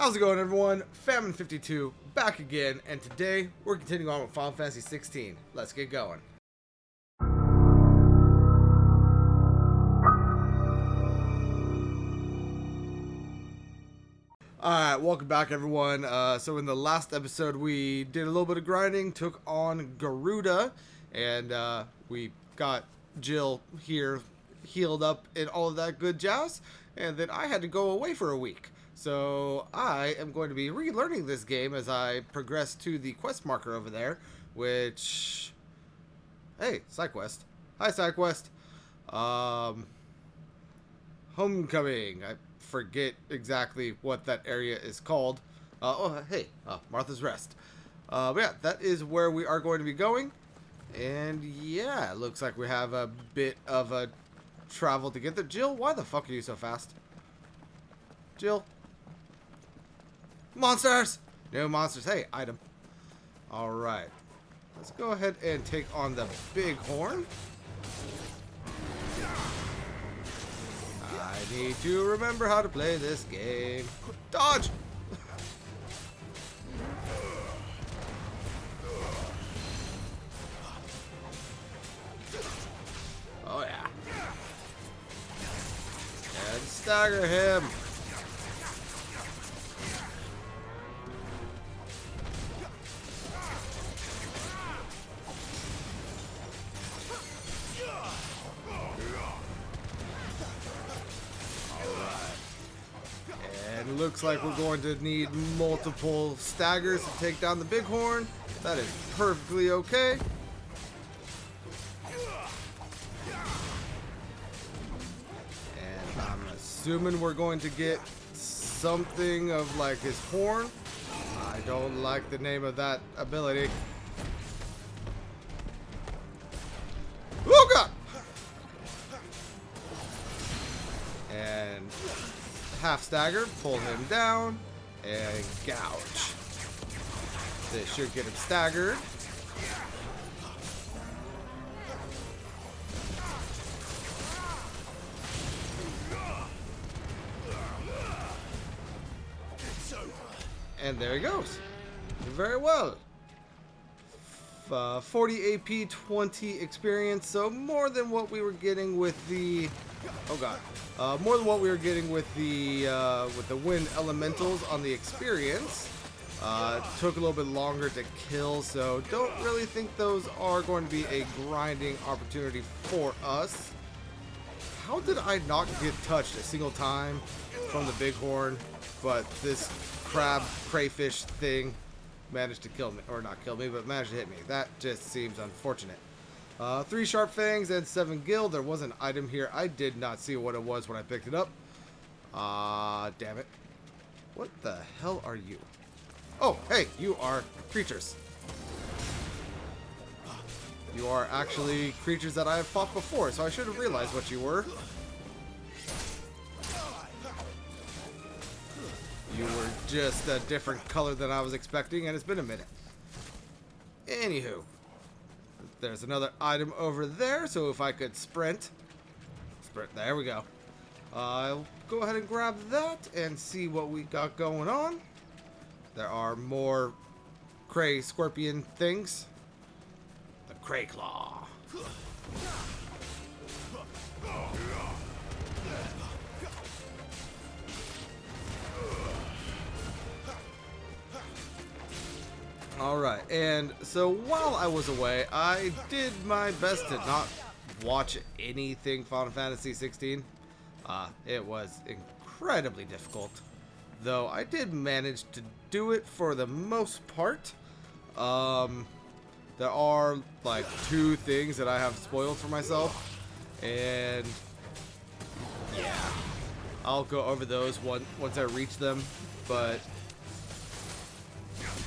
How's it going, everyone? Famine52 back again, and today we're continuing on with Final Fantasy 16. Let's get going. Alright, welcome back, everyone. So in the last episode we did a little bit of grinding, took on Garuda, and we got Jill here healed up and all of that good jazz, and then I had to go away for a week. So I am going to be relearning this game as I progress to the quest marker over there, which... Hey, side quest. Hi, side quest. Homecoming. I forget exactly what that area is called. Martha's Rest. But yeah, that is where we are going to be going. And yeah, it looks like we have a bit of a travel to get there. Jill, why the fuck are you so fast? Jill? Monsters! No monsters. Hey, item. Alright. Let's go ahead and take on the big horn. I need to remember how to play this game. Dodge! Oh yeah. And stagger him. And looks like we're going to need multiple staggers to take down the bighorn. That is perfectly okay. And I'm assuming we're going to get something of like his horn. I don't like the name of that ability. Oh god! And half stagger, pull him down, and gouge. This should get him staggered. And there he goes. Very well. 40 AP, 20 experience, so more than what we were getting with the... Oh god. More than what we were getting with the wind elementals on the experience. Took a little bit longer to kill, so don't really think those are going to be a grinding opportunity for us. How did I not get touched a single time from the bighorn, but this crayfish thing managed to kill me, or not kill me, but managed to hit me? That just seems unfortunate. 3 sharp fangs and 7 gil. There was an item here. I did not see what it was when I picked it up. Damn it. What the hell are you? Oh, hey, you are creatures. You are actually creatures that I have fought before, so I should have realized what you were. You were just a different color than I was expecting, and it's been a minute. Anywho. There's another item over there, so if I could sprint, there we go. I'll go ahead and grab that and see what we got going on. There are more cray scorpion things. The cray claw. Alright, and so while I was away, I did my best to not watch anything Final Fantasy 16. It was incredibly difficult, though I did manage to do it for the most part. There are like 2 things that I have spoiled for myself, and yeah, I'll go over those once I reach them, but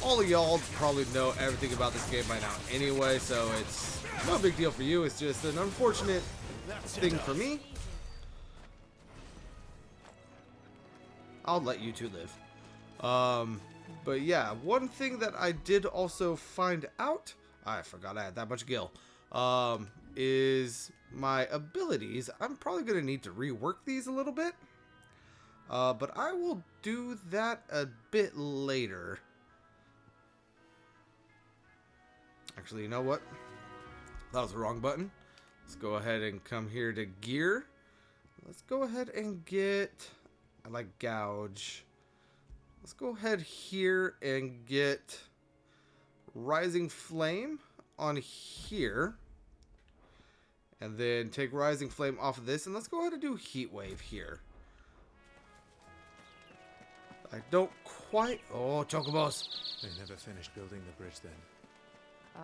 all of y'all probably know everything about this game by now anyway, so it's no big deal for you. It's just an unfortunate thing for me. I'll let you two live. But yeah, one thing that I did also find out, I forgot I had that much gil, is my abilities. I'm probably going to need to rework these a little bit. But I will do that a bit later. Actually, you know what? That was the wrong button. Let's go ahead and come here to gear. Let's go ahead and get... I like gouge. Let's go ahead here and get Rising Flame on here. And then take Rising Flame off of this. And let's go ahead and do Heat Wave here. I don't quite... Oh, Chocobos. They never finished building the bridge then.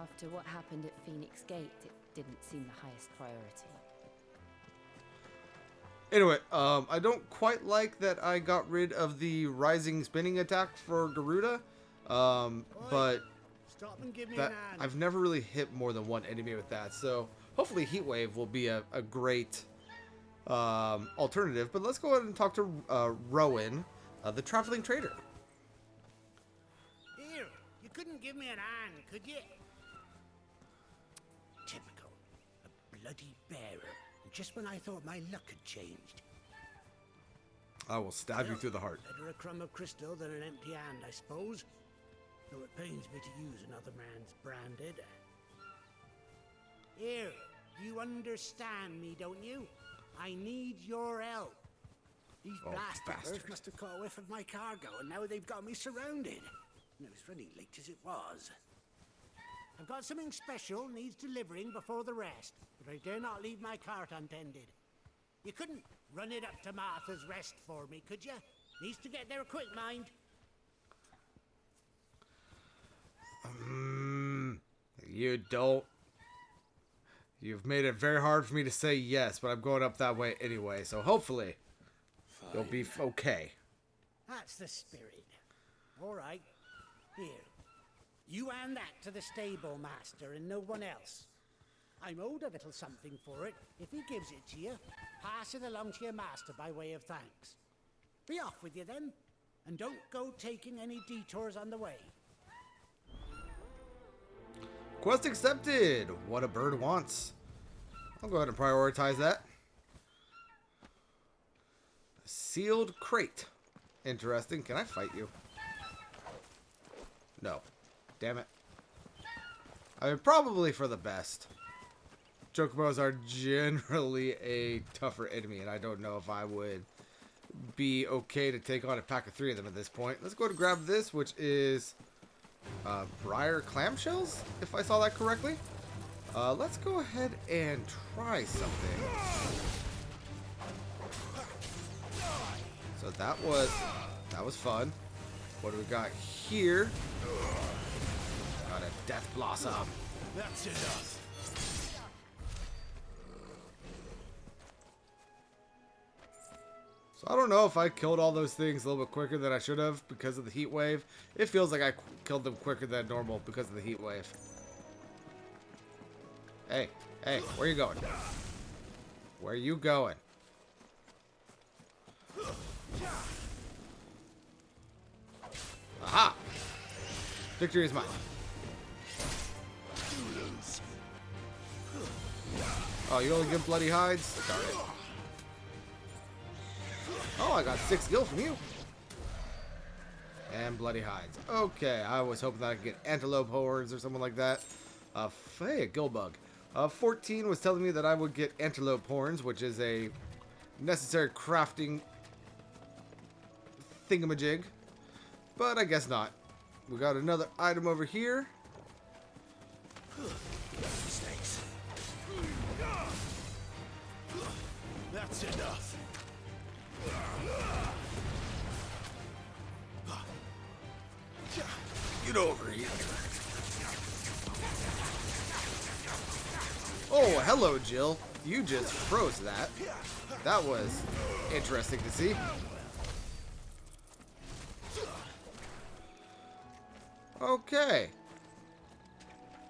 After what happened at Phoenix Gate, it didn't seem the highest priority. Anyway, I don't quite like that I got rid of the rising spinning attack for Garuda. But that I've never really hit more than one enemy with that. So hopefully Heat Wave will be a great alternative. But let's go ahead and talk to Rowan, the traveling trader. Here, you couldn't give me an hand, could you? Typical. A bloody bearer. Just when I thought my luck had changed. I will stab you through the heart. Better a crumb of crystal than an empty hand, I suppose. Though it pains me to use another man's branded. Here, you understand me, don't you? I need your help. These bastards must have caught a whiff of my cargo, and now they've got me surrounded. And it was running late as it was. I've got something special needs delivering before the rest, but I dare not leave my cart untended. You couldn't run it up to Martha's Rest for me, could you? Needs to get there quick, mind. You don't. You've made it very hard for me to say yes, but I'm going up that way anyway, so hopefully you'll be okay. That's the spirit. All right. Here. You hand that to the stable master and no one else. I'm owed a little something for it. If he gives it to you, pass it along to your master by way of thanks. Be off with you then, and don't go taking any detours on the way. Quest accepted. What a bird wants. I'll go ahead and prioritize that. A sealed crate. Interesting. Can I fight you? No. Damn it. I mean, probably for the best. Chocobos are generally a tougher enemy, and I don't know if I would be okay to take on a pack of 3 of them at this point. Let's go to grab this, which is briar clamshells, if I saw that correctly. Let's go ahead and try something. So that was fun. What do we got here? Got a Death Blossom. That's enough. So I don't know if I killed all those things a little bit quicker than I should have because of the heat wave. It feels like I killed them quicker than normal because of the heat wave. Hey, where you going? Where you going? Aha! Victory is mine. Oh, you only give bloody hides? Darn it. Oh, I got 6 gil from you. And bloody hides. Okay, I was hoping that I could get antelope horns or something like that. Hey, a gill bug. 14 was telling me that I would get antelope horns, which is a necessary crafting thingamajig. But I guess not. We got another item over here. Snakes. That's enough. Get over here. Oh, hello, Jill. You just froze that. That was interesting to see. Okay.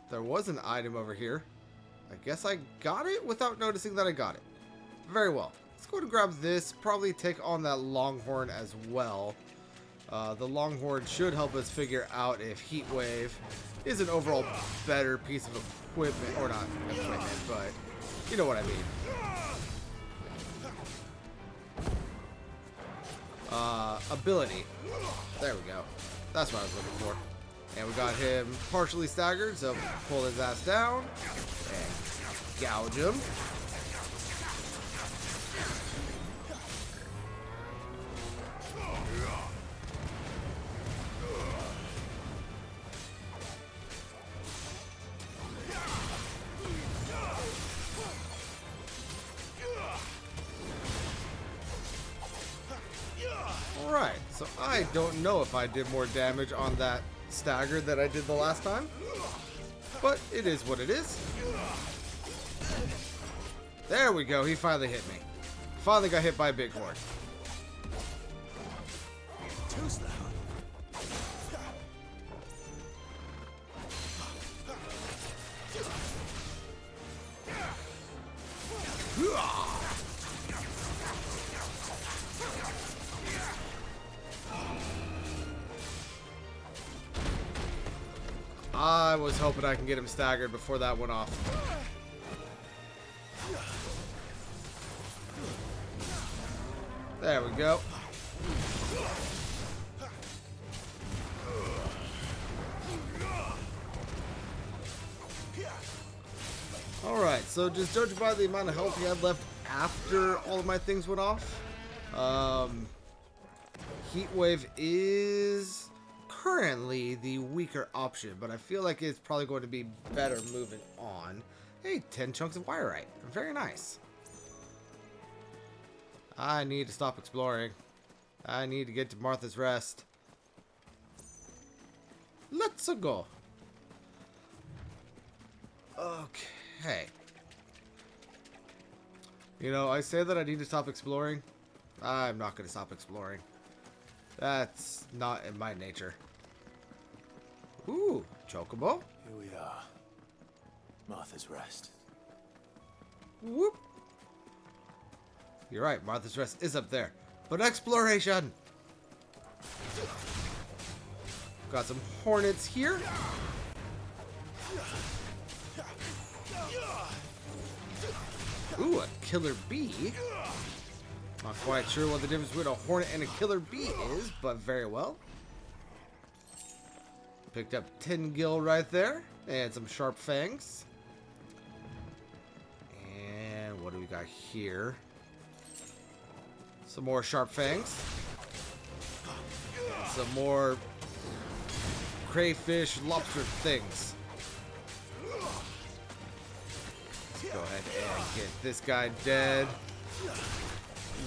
There was an item over here. I guess I got it without noticing that I got it. Very well. Let's go to grab this. Probably take on that Longhorn as well. The Longhorn should help us figure out if Heat Wave is an overall better piece of equipment. Or not equipment, but you know what I mean. ability. There we go. That's what I was looking for. And we got him partially staggered, so pull his ass down and gouge him. Alright, so I don't know if I did more damage on that stagger than I did the last time, but it is what it is. There we go, he finally hit me. Finally got hit by a big horde. Too slow. I was hoping I can get him staggered before that went off. There we go. Alright, so just judging by the amount of health he had left after all of my things went off, Heat Wave is currently the weaker option, but I feel like it's probably going to be better moving on. Hey, 10 chunks of Wirite. Very nice. I need to stop exploring. I need to get to Martha's Rest. Let's go. Okay. You know, I say that I need to stop exploring. I'm not going to stop exploring. That's not in my nature. Ooh, Chocobo. Here we are. Martha's Rest. Whoop. You're right, Martha's Rest is up there. But exploration! Got some hornets here. Ooh, a killer bee. Not quite sure what the difference between a hornet and a killer bee is, but very well. Picked up 10 gil right there, and some sharp fangs. And what do we got here? Some more sharp fangs. And some more crayfish, lobster things. Let's go ahead and get this guy dead.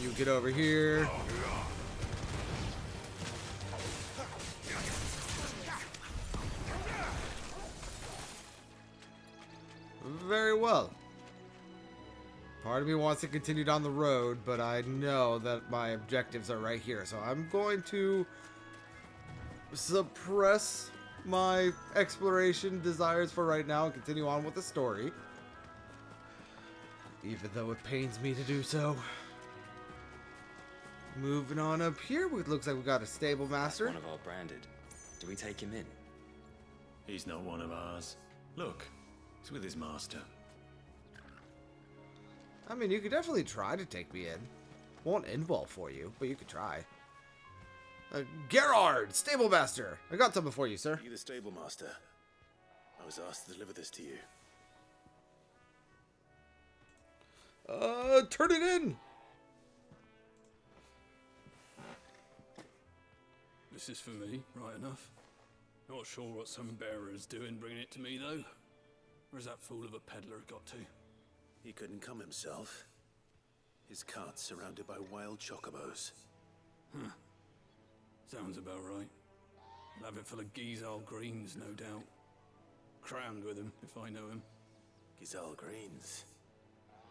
You get over here. Very well. Part of me wants to continue down the road, but I know that my objectives are right here. So I'm going to suppress my exploration desires for right now and continue on with the story. Even though it pains me to do so. Moving on up here, it looks like we got a stable master. One of our branded. Do we take him in? He's not one of ours. Look, he's with his master. I mean, you could definitely try to take me in. Won't end well for you, but you could try. Gerard, stable master. I got something for you, sir. You the stable master? I was asked to deliver this to you. Turn it in. This is for me, right enough. Not sure what some bearer is doing bringing it to me, though. Where's that fool of a peddler got to? He couldn't come himself. His cart's surrounded by wild chocobos. Huh. Sounds about right. He'll have it full of Gizal greens, no doubt. Crammed with him, if I know him. Gizal greens.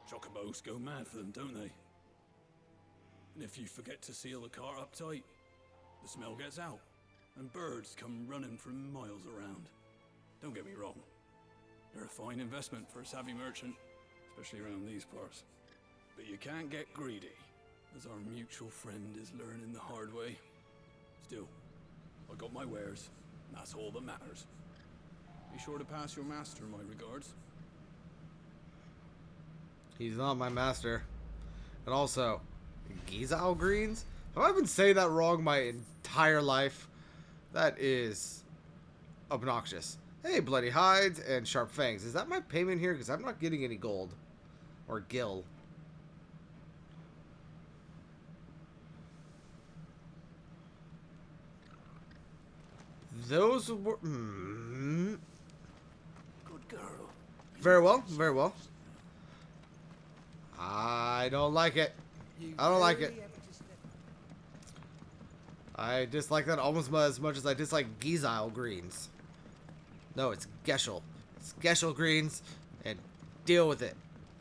Chocobos go mad for them, don't they? And if you forget to seal the cart up tight, the smell gets out, and birds come running from miles around. Don't get me wrong. They're a fine investment for a savvy merchant, especially around these parts. But you can't get greedy, as our mutual friend is learning the hard way. Still, I got my wares, and that's all that matters. Be sure to pass your master my regards. He's not my master. And also, Gizal greens? Have I been saying that wrong my entire life? That is obnoxious. Hey, bloody hides and sharp fangs. Is that my payment here? Because I'm not getting any gold. Or gil. Those were... Good girl. Very well, very well. I don't like it. I don't like it. I dislike that almost as much as I dislike Gizile greens. No, it's Geschel. It's Geschel greens, and deal with it.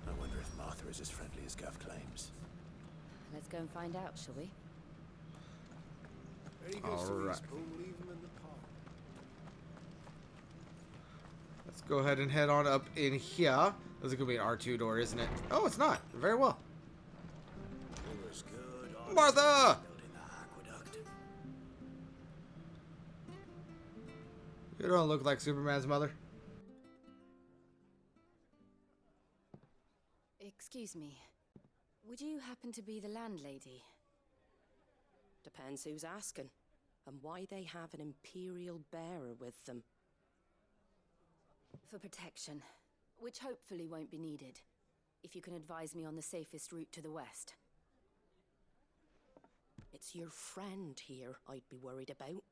I wonder if Martha is as friendly as Gav claims. Let's go and find out, shall we? Alright. Let's go ahead and head on up in here. This is going to be an R2 door, isn't it? Oh, it's not. Very well. Martha! You don't look like Superman's mother. Excuse me. Would you happen to be the landlady? Depends who's asking, and why they have an Imperial bearer with them. For protection, which hopefully won't be needed. If you can advise me on the safest route to the west. It's your friend here I'd be worried about.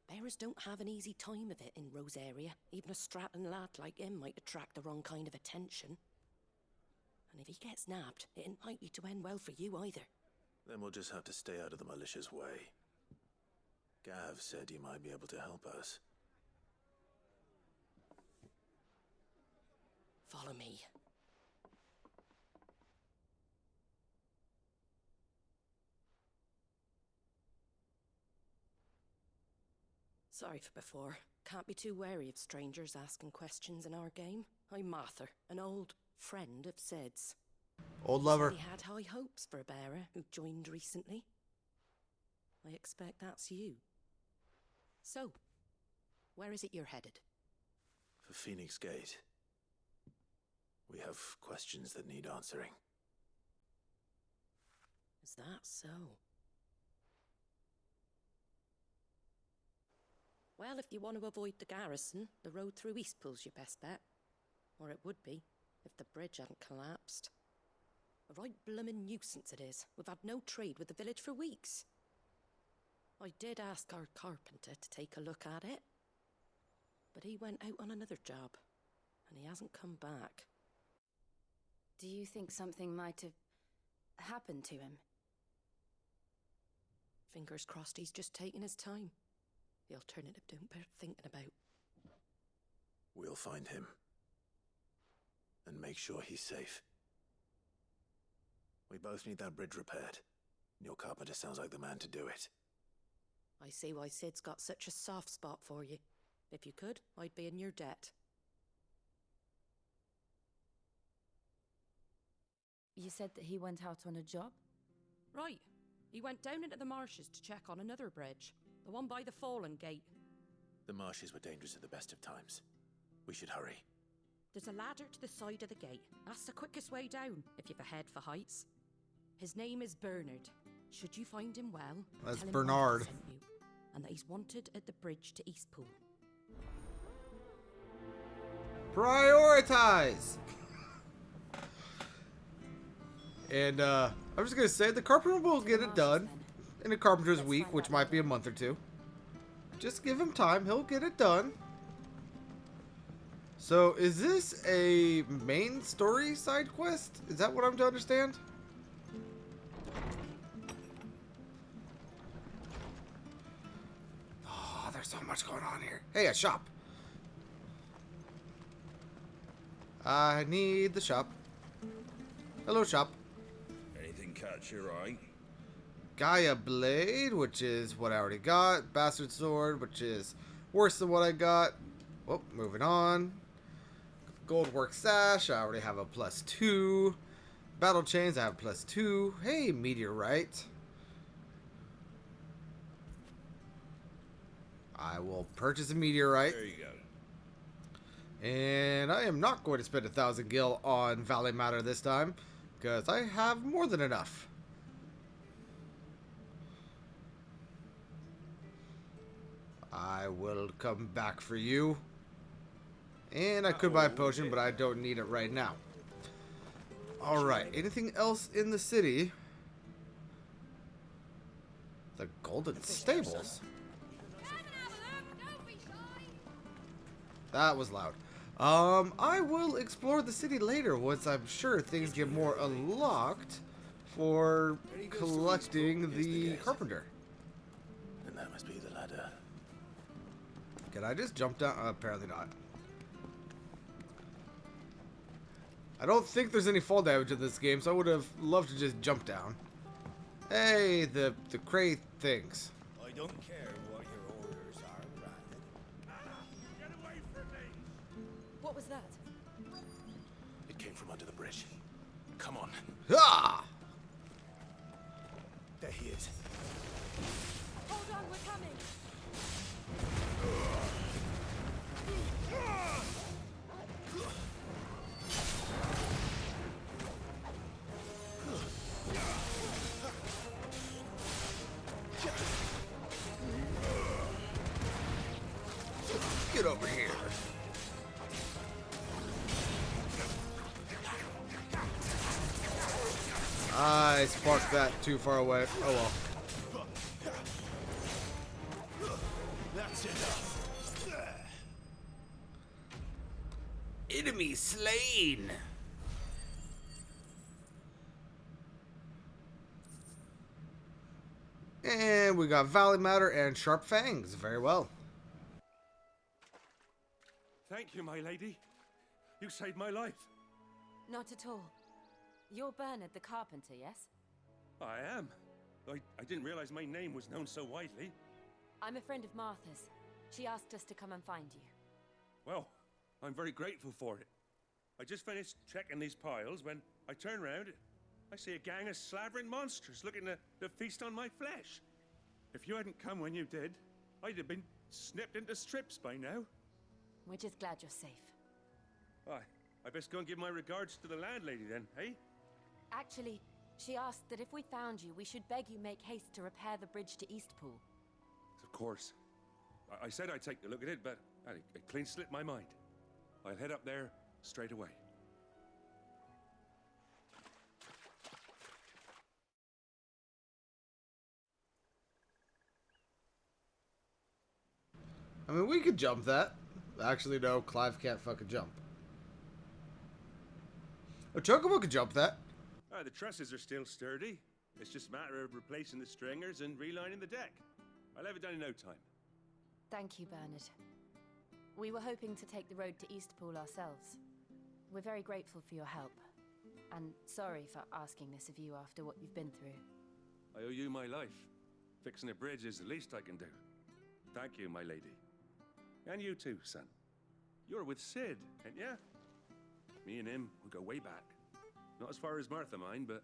Bearers don't have an easy time of it in Rose area. Even a strapping lad like him might attract the wrong kind of attention. And if he gets nabbed, it ain't likely to end well for you either. Then we'll just have to stay out of the malicious way. Gav said he might be able to help us. Follow me. Sorry for before. Can't be too wary of strangers asking questions in our game. I'm Martha, an old friend of Sid's. Old lover. He had high hopes for a bearer who joined recently. I expect that's you. So, where is it you're headed? For Phoenix Gate. We have questions that need answering. Is that so? Well, if you want to avoid the garrison, the road through Eastpool's your best bet. Or it would be, if the bridge hadn't collapsed. A right bloomin' nuisance it is. We've had no trade with the village for weeks. I did ask our carpenter to take a look at it. But he went out on another job, and he hasn't come back. Do you think something might have happened to him? Fingers crossed he's just taking his time. The alternative don't bear thinking about. We'll find him. And make sure he's safe. We both need that bridge repaired. Your carpenter sounds like the man to do it. I see why Sid's got such a soft spot for you. If you could, I'd be in your debt. You said that he went out on a job? Right. He went down into the marshes to check on another bridge. The one by the Fallen Gate. The marshes were dangerous at the best of times. We should hurry. There's a ladder to the side of the gate. That's the quickest way down, if you've a head for heights. His name is Bernard. Should you find him well, That's tell him Bernard. Martha sent you, and that he's wanted at the bridge to Eastpool. Prioritize! And, I'm just gonna say, the carpenter will get it done in a carpenter's week, which might be a month or two. Just give him time, he'll get it done. So, is this a main story side quest? Is that what I'm to understand? Oh, there's so much going on here. Hey, a shop. I need the shop. Hello, shop. Anything catch your eye? Gaia Blade, which is what I already got. Bastard Sword, which is worse than what I got. Oh, moving on. Goldwork Sash, I already have a +2. Battle Chains, I have +2. Hey, Meteorite. I will purchase a Meteorite. There you go. And I am not going to spend 1,000 gil on Valley Matter this time, because I have more than enough. I will come back for you. And I could buy a potion, but I don't need it right now. Alright, anything else in the city? The Golden Stables. That was loud. I will explore the city later once I'm sure things get more unlocked for collecting the carpenter. And that must be the ladder. Can I just jump down? Apparently not. I don't think there's any fall damage in this game, so I would have loved to just jump down. Hey, the crate things. I don't care what your orders are, Brandon. Get away from me! What was that? It came from under the bridge. Come on. Ah! There he is. Hold on, we're coming! Get over here. I sparked that too far away. Oh well. That's enough. Enemy slain. And we got Valley Matter and Sharp Fangs. Very well. Thank you, my lady. You saved my life. Not at all. You're Bernard the carpenter, yes? I am. I didn't realize my name was known so widely. I'm a friend of Martha's. She asked us to come and find you. Well, I'm very grateful for it. I just finished checking these piles when I turn around. I see a gang of slavering monsters looking to feast on my flesh. If you hadn't come when you did, I'd have been snipped into strips by now. We're just glad you're safe. I best go and give my regards to the landlady then, eh? Actually, she asked that if we found you, we should beg you make haste to repair the bridge to Eastpool. Of course. I said I'd take a look at it, but it clean slipped my mind. I'll head up there straight away. I mean, we could jump that. Actually, no, Clive can't fucking jump. A Chocobo could jump that. The trusses are still sturdy. It's just a matter of replacing the stringers and relining the deck. I'll have it done in no time. Thank you, Bernard. We were hoping to take the road to Eastpool ourselves. We're very grateful for your help. And sorry for asking this of you after what you've been through. I owe you my life. Fixing a bridge is the least I can do. Thank you, my lady. And you too, son. You're with Sid, ain't ya? Me and him, we go way back. Not as far as Martha, mind, but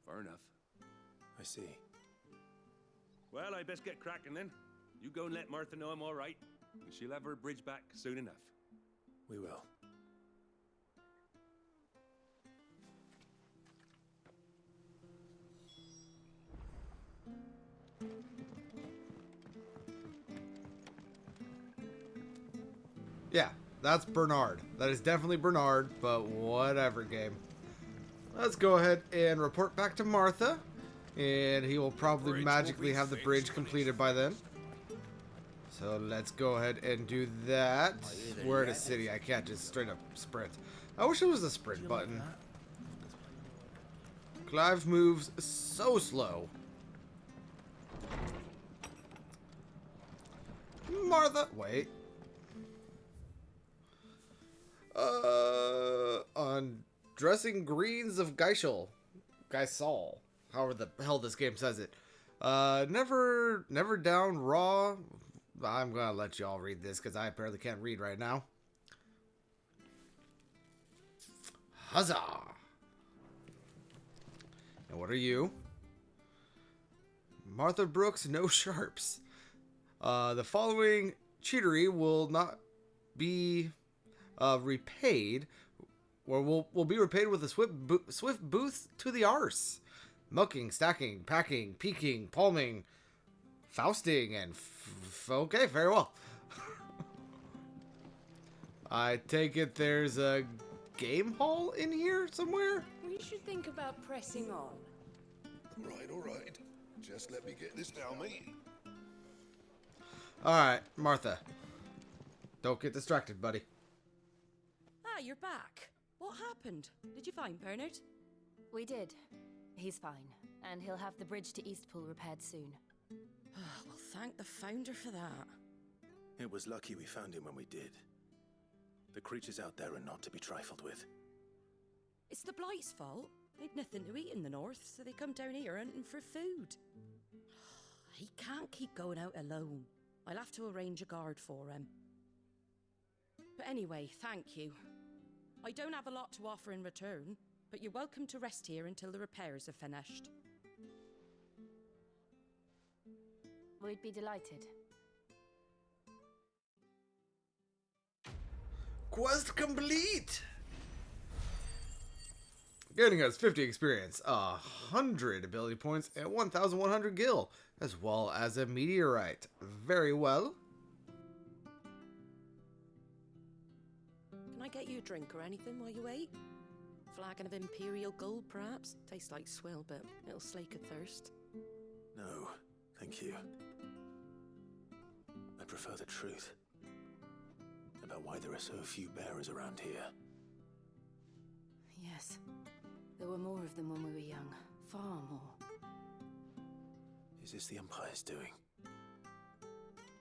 far enough. I see. Well, I best get cracking then. You go and let Martha know I'm all right, and she'll have her bridge back soon enough. We will. Yeah, that's Bernard. That is definitely Bernard, but whatever, game. Let's go ahead and report back to Martha, and he will probably magically have the bridge completed by then. So let's go ahead and do that. We're in a city. I can't just straight up sprint. I wish it was a sprint button. Clive moves so slow. Martha, wait. On dressing greens of Geisel, however the hell this game says it. Never down raw. I'm gonna let y'all read this because I apparently can't read right now. Huzzah! And what are you? Martha Brooks, no sharps. The following cheatery will not be repaid, or will be repaid with a swift boost to the arse. Milking, stacking, packing, peeking, palming, Fausting and... okay, very well. I take it there's a game hall in here somewhere? We should think about pressing on. All right. Just let me get this down, mate. Alright, Martha. Don't get distracted, buddy. Ah, you're back. What happened? Did you find Bernard? We did. He's fine, and he'll have the bridge to Eastpool repaired soon. Well, thank the Founder for that. It was lucky we found him when we did. The creatures out there are not to be trifled with. It's the Blight's fault. They'd nothing to eat in the north, so they come down here hunting for food. He can't keep going out alone. I'll have to arrange a guard for him. But anyway, thank you. I don't have a lot to offer in return, but you're welcome to rest here until the repairs are finished. We'd be delighted. Quest complete! Getting us 50 experience, 100 ability points, and 1,100 gil, as well as a meteorite. Very well. Can I get you a drink or anything while you wait? Flagon of Imperial Gold, perhaps? Tastes like swill, but it'll slake a thirst. No, thank you. I prefer the truth about why there are so few bearers around here. Yes. There were more of them when we were young. Far more. Is this the Empire's doing?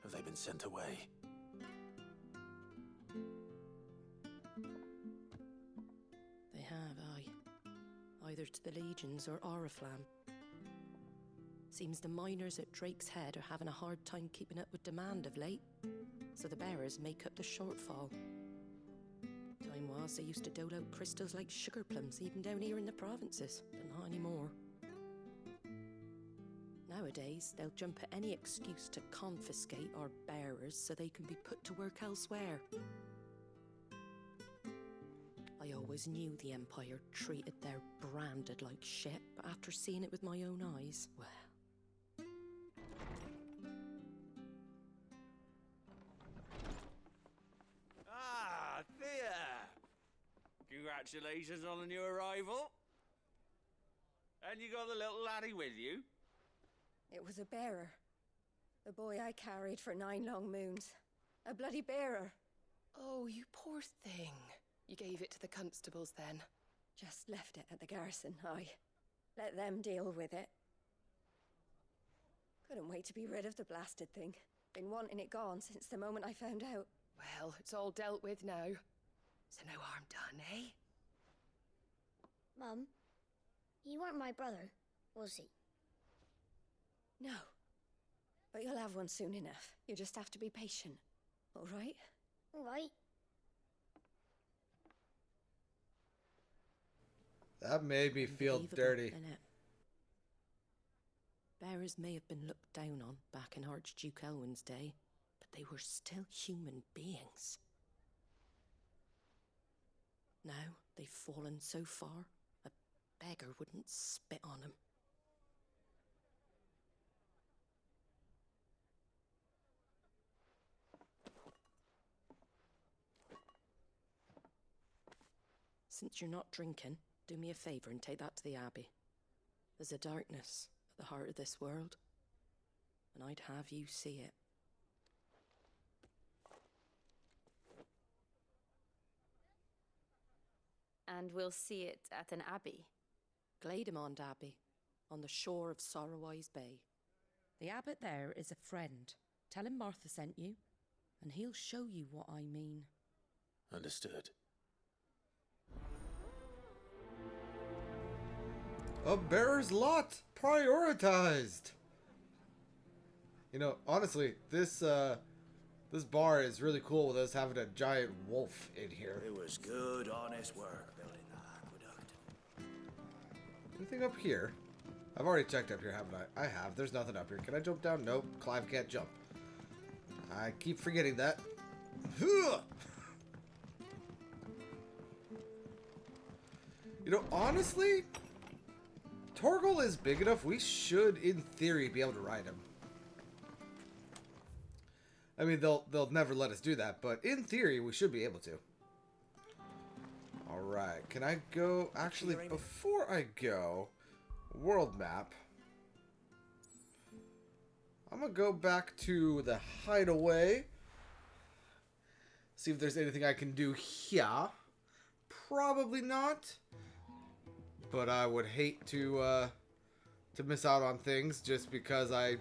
Have they been sent away? They have, aye. Either to the Legions or Oriflamme. Seems the miners at Drake's Head are having a hard time keeping up with demand of late, so the bearers make up the shortfall. Time was they used to dole out crystals like sugar plums even down here in the provinces, but not anymore. Nowadays, they'll jump at any excuse to confiscate our bearers so they can be put to work elsewhere. I always knew the Empire treated their branded like shit, but after seeing it with my own eyes, well... Ah, Thea! Congratulations on the new arrival. And you got the little laddie with you? It was a bearer. The boy I carried for 9 long moons. A bloody bearer. Oh, you poor thing. You gave it to the constables then? Just left it at the garrison, I. Let them deal with it. Couldn't wait to be rid of the blasted thing. Been wanting it gone since the moment I found out. Well, it's all dealt with now. So no harm done, eh? Mum, you weren't my brother, was he? No. But you'll have one soon enough. You just have to be patient. All right? All right. That made me feel dirty. Bearers may have been looked down on back in Archduke Elwin's day, but they were still human beings. Now they've fallen so far, a beggar wouldn't spit on them. Since you're not drinking, do me a favour and take that to the Abbey. There's a darkness at the heart of this world, and I'd have you see it. And we'll see it at an abbey? Glademond Abbey, on the shore of Sorrowise Bay. The abbot there is a friend. Tell him Martha sent you, and he'll show you what I mean. Understood. A bearer's lot prioritized. You know, honestly, this bar is really cool with us having a giant wolf in here. It was good, honest work building that aqueduct. Anything up here? I've already checked up here, haven't I? I have. There's nothing up here. Can I jump down? Nope. Clive can't jump. I keep forgetting that. You know, honestly, Torgal is big enough. We should, in theory, be able to ride him. I mean, they'll never let us do that, but in theory, we should be able to. Alright, can I go... Actually, before I go, world map. I'm gonna go back to the hideaway. See if there's anything I can do here. Probably not. But I would hate to miss out on things just because I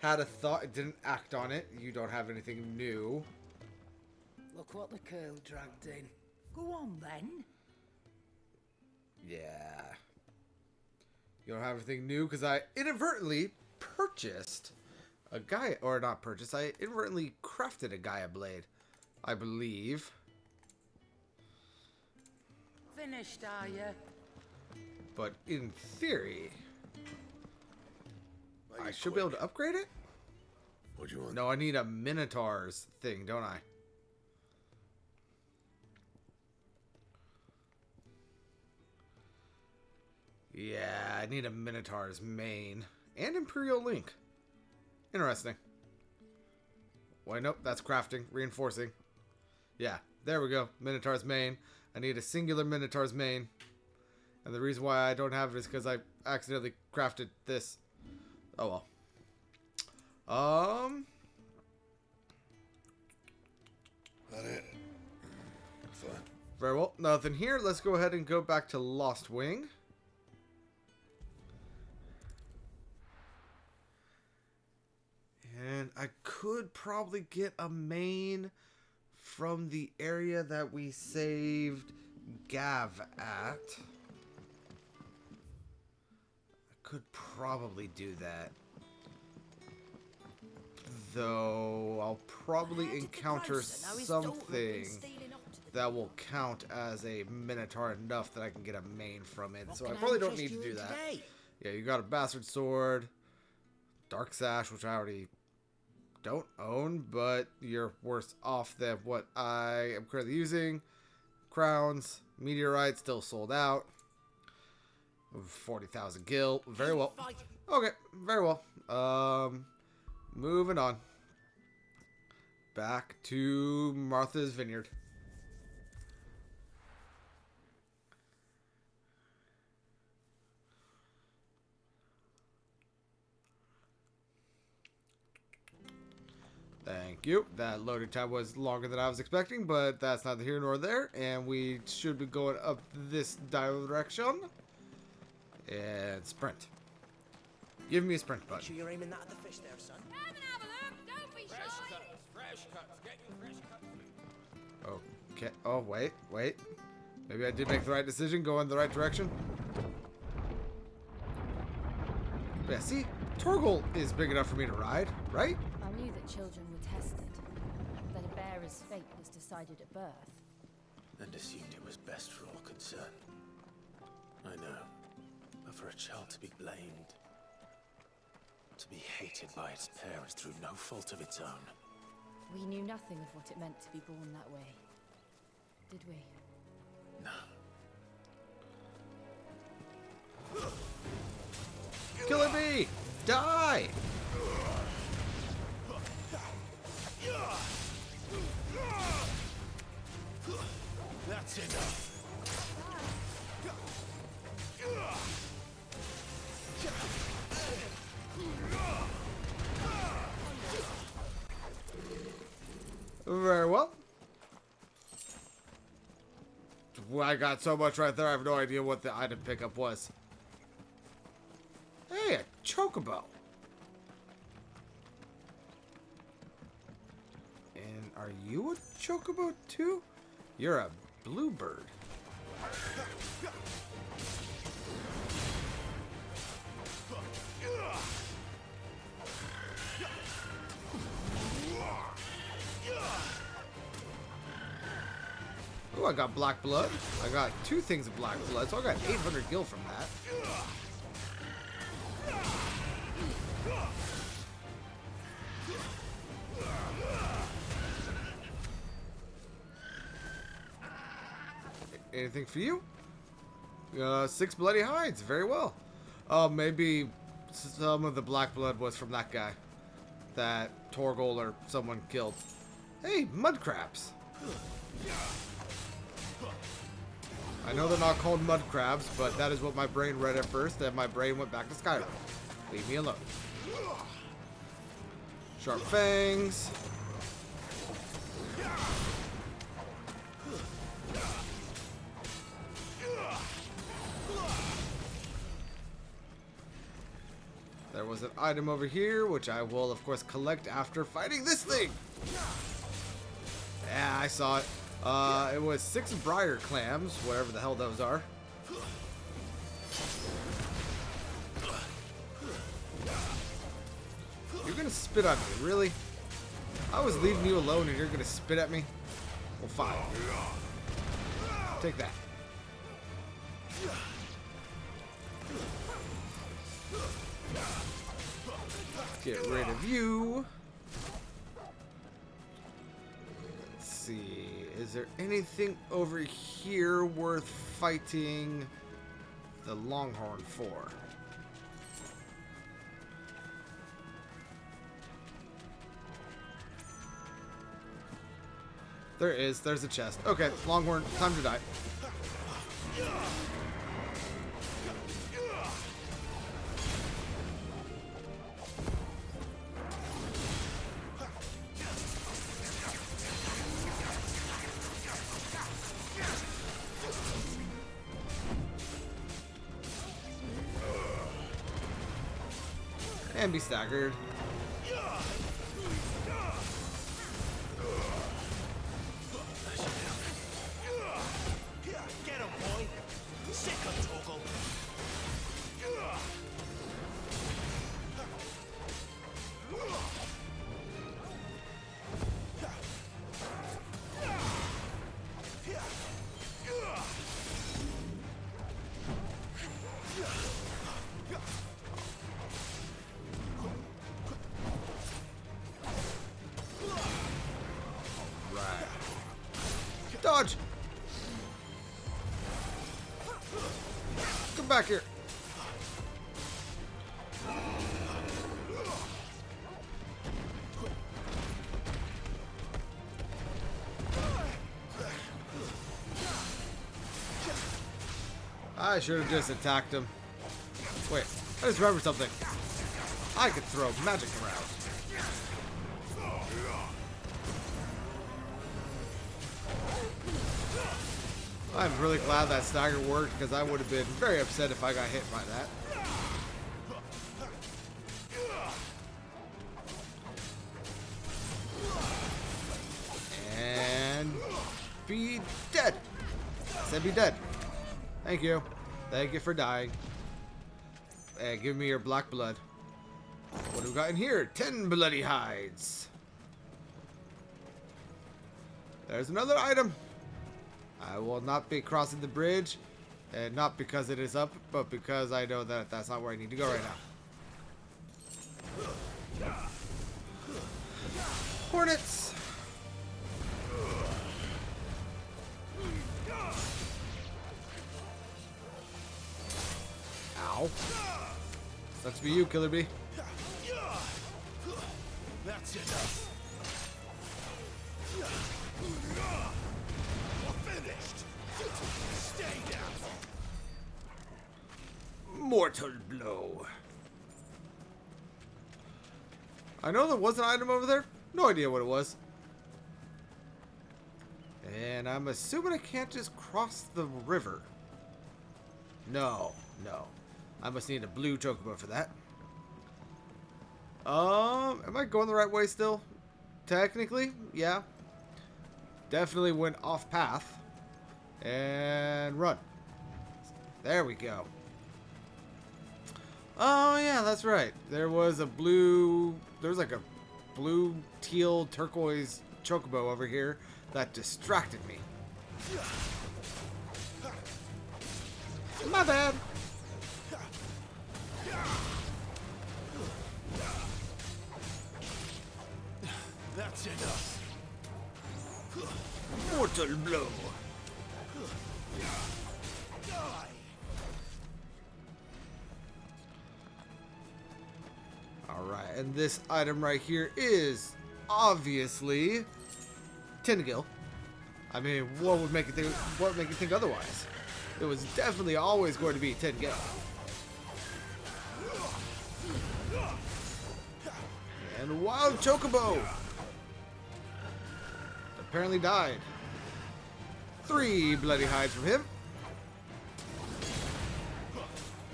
had a thought and didn't act on it. You don't have anything new. Look what the curl dragged in. Go on, then. Yeah. You don't have anything new because I inadvertently purchased a Gaia... Or not purchased. I inadvertently crafted a Gaia blade. I believe. Finished, are you? But in theory... I should be able to upgrade it? What do you want? No, I need a Minotaur's thing, don't I? Yeah, I need a Minotaur's mane. And Imperial Link. Interesting. Why, nope, that's crafting. Reinforcing. Yeah, there we go. Minotaur's mane. I need a singular Minotaur's mane. And the reason why I don't have it is because I accidentally crafted this. Oh well. That it? Fine. Very well. Nothing here. Let's go ahead and go back to Lost Wing. And I could probably get a main from the area that we saved Gav at. I could probably do that. Though I'll probably encounter something that will count as a Minotaur enough that I can get a main from it. So I probably don't need to do that. Yeah, you got a Bastard Sword, Dark Sash, which I already don't own, but you're worse off than what I am currently using. Crowns, Meteorite, still sold out. 40,000 gil. Very well. Okay, very well. Moving on. Back to Martha's Vineyard. Thank you. That loading time was longer than I was expecting, but that's neither here nor there. And we should be going up this direction. And sprint. Give me a sprint button. Make sure you're aiming that at the fish there, son. Come and have a look. Don't be shy. Fresh cuts. Get your fresh cuts. Okay. Oh, wait. Maybe I did make the right decision, go in the right direction. But yeah, see? Torgal is big enough for me to ride, right? I knew that children were tested, that a bearer's fate was decided at birth. And assumed it was best for all concerned. I know. But for a child to be blamed, to be hated by its parents through no fault of its own. We knew nothing of what it meant to be born that way, did we? No. Killer bee! Die! That's enough. Very well. I got so much right there, I have no idea what the item pickup was. Hey, a chocobo. And are you a chocobo too? You're a bluebird. Oh, I got black blood. I got 2 things of black blood, so I got 800 gil from that. Anything for you? 6 bloody hides. Very well. Oh, maybe some of the black blood was from that guy. that Torgal or someone killed. Hey, mud crabs. I know they're not called mud crabs, but that is what my brain read at first, and my brain went back to Skyrim. Leave me alone. Sharp fangs. There was an item over here, which I will, of course, collect after fighting this thing. Yeah, I saw it. It was 6 briar clams, whatever the hell those are. You're gonna spit on me, really? I was leaving you alone and you're gonna spit at me? Well, fine. Take that. Get rid of you. Let's see. Is there anything over here worth fighting the Longhorn for? There is. There's a chest. Okay, Longhorn, time to die. And be staggered. Get him, boy. Sick of Torgal. Dodge! Come back here. I should have just attacked him. Wait, I just remembered something. I could throw magic around. I'm really glad that stagger worked, because I would have been very upset if I got hit by that. And be dead. I said be dead. Thank you. Thank you for dying. And give me your black blood. What do we got in here? 10 bloody hides. There's another item. I will not be crossing the bridge, and not because it is up, but because I know that that's not where I need to go right now. Hornets! Ow. Sucks to be you, Killer Bee. That's enough. Finished. Stay down. Mortal blow. I know there was an item over there. No idea what it was. And I'm assuming I can't just cross the river. No, no. I must need a blue chocobo for that. Am I going the right way still? Technically, yeah. Definitely went off path. And run. There we go. Oh yeah, that's right. There was a blue, there's like a blue, teal, turquoise chocobo over here that distracted me. My bad. That's enough. Mortal blow. Alright, and this item right here is obviously Tentagill. I mean, what would make you think otherwise? It was definitely always going to be Tentagill. And Wild Chocobo apparently died. 3 bloody hides from him.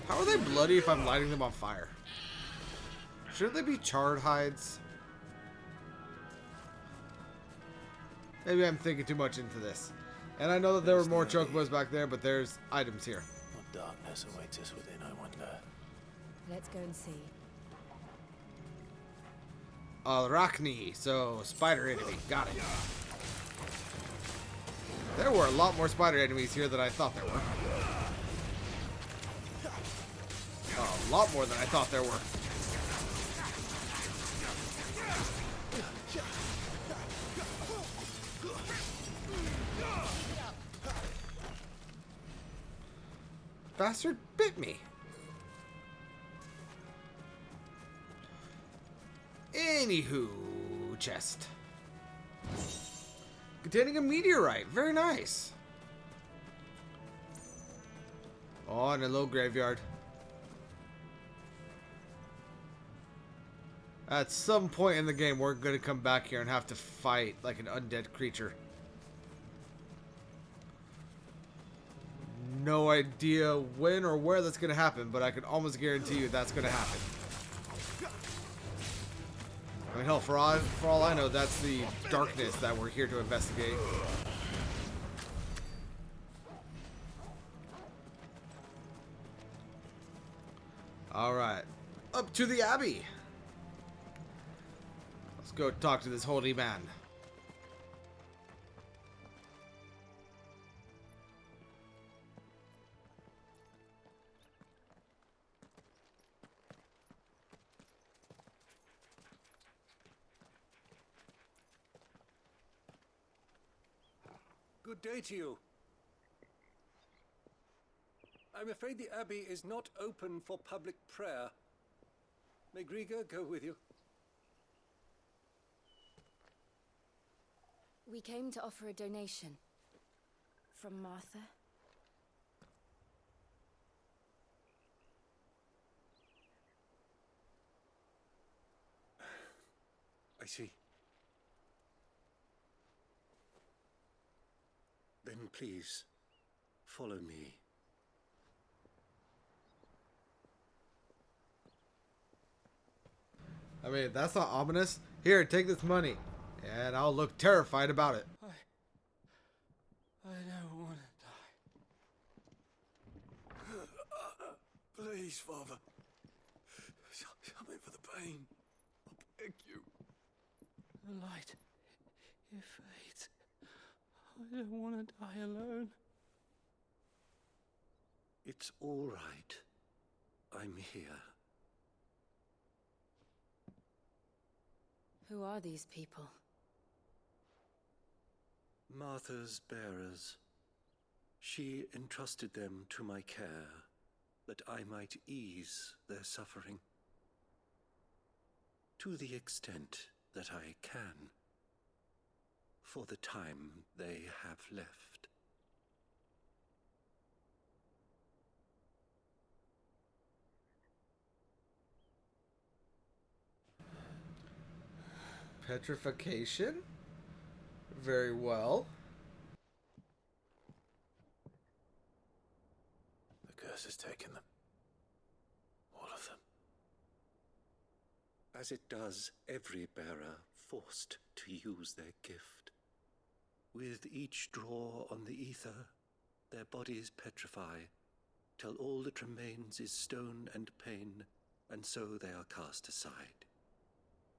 How are they bloody if I'm lighting them on fire? Shouldn't they be charred hides? Maybe I'm thinking too much into this. And I know that there were more chocobos back there, but there's items here. What darkness awaits us within, I wonder. Let's go and see. Arachne, so spider enemy. Got it. There were a lot more spider enemies here than I thought there were. A lot more than I thought there were. Bastard bit me. Anywho, chest. Containing a meteorite. Very nice. Oh, and a little graveyard. At some point in the game, we're going to come back here and have to fight like an undead creature. No idea when or where that's going to happen, but I can almost guarantee you that's going to happen. I mean, hell, for all I know, that's the darkness that we're here to investigate. Alright. Up to the Abbey. Let's go talk to this holy man. Good day to you. I'm afraid the Abbey is not open for public prayer. May Griga go with you? We came to offer a donation. From Martha. I see. Then please, follow me. I mean, that's not ominous. Here, take this money, and I'll look terrified about it. I don't want to die. Please, Father. Something for the pain. I beg you. The light. It fades. I don't want to die alone. It's all right. I'm here. Who are these people? Martha's bearers. She entrusted them to my care, that I might ease their suffering. To the extent that I can. For the time they have left. Petrification? Very well. The curse has taken them. All of them. As it does every bearer forced to use their gift. With each draw on the ether, their bodies petrify, till all that remains is stone and pain, and so they are cast aside.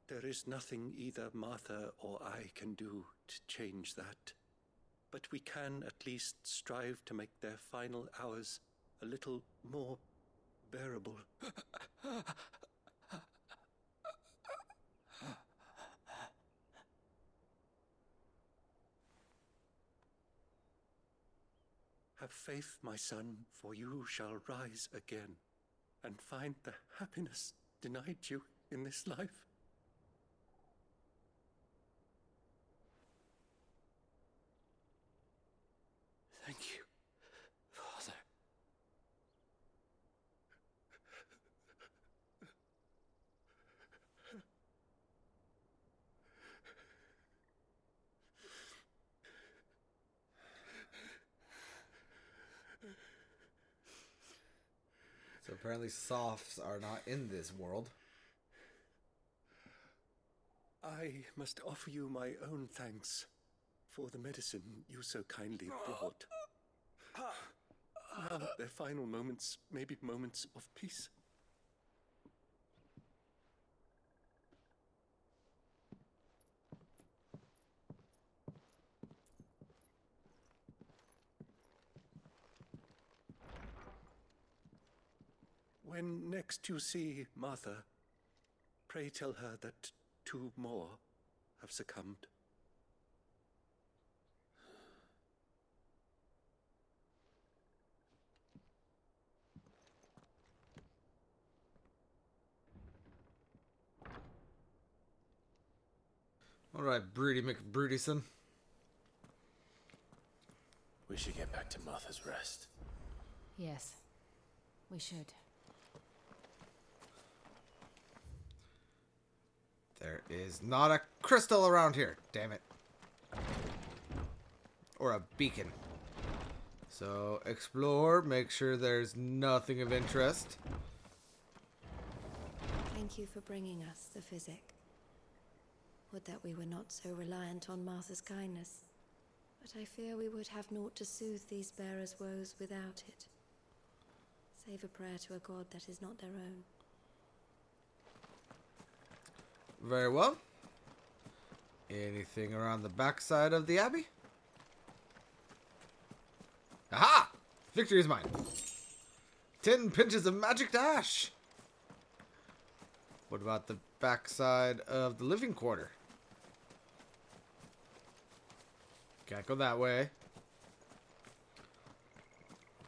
There is nothing either Martha or I can do to change that, but we can at least strive to make their final hours a little more bearable. Have faith, my son, for you shall rise again, and find the happiness denied you in this life. Thank you, Father. So apparently softs are not in this world. I must offer you my own thanks for the medicine you so kindly brought. Now their final moments may be moments of peace. When next you see Martha, pray tell her that 2 more have succumbed. Alright, Broody McBroodyson. We should get back to Martha's Rest. Yes, we should. There is not a crystal around here. Damn it. Or a beacon. So, explore. Make sure there's nothing of interest. Thank you for bringing us the physic. Would that we were not so reliant on Martha's kindness. But I fear we would have naught to soothe these bearers' woes without it. Save a prayer to a god that is not their own. Very well. Anything around the backside of the abbey? Aha! Victory is mine. 10 pinches of magic dash. What about the backside of the living quarter? Can't go that way.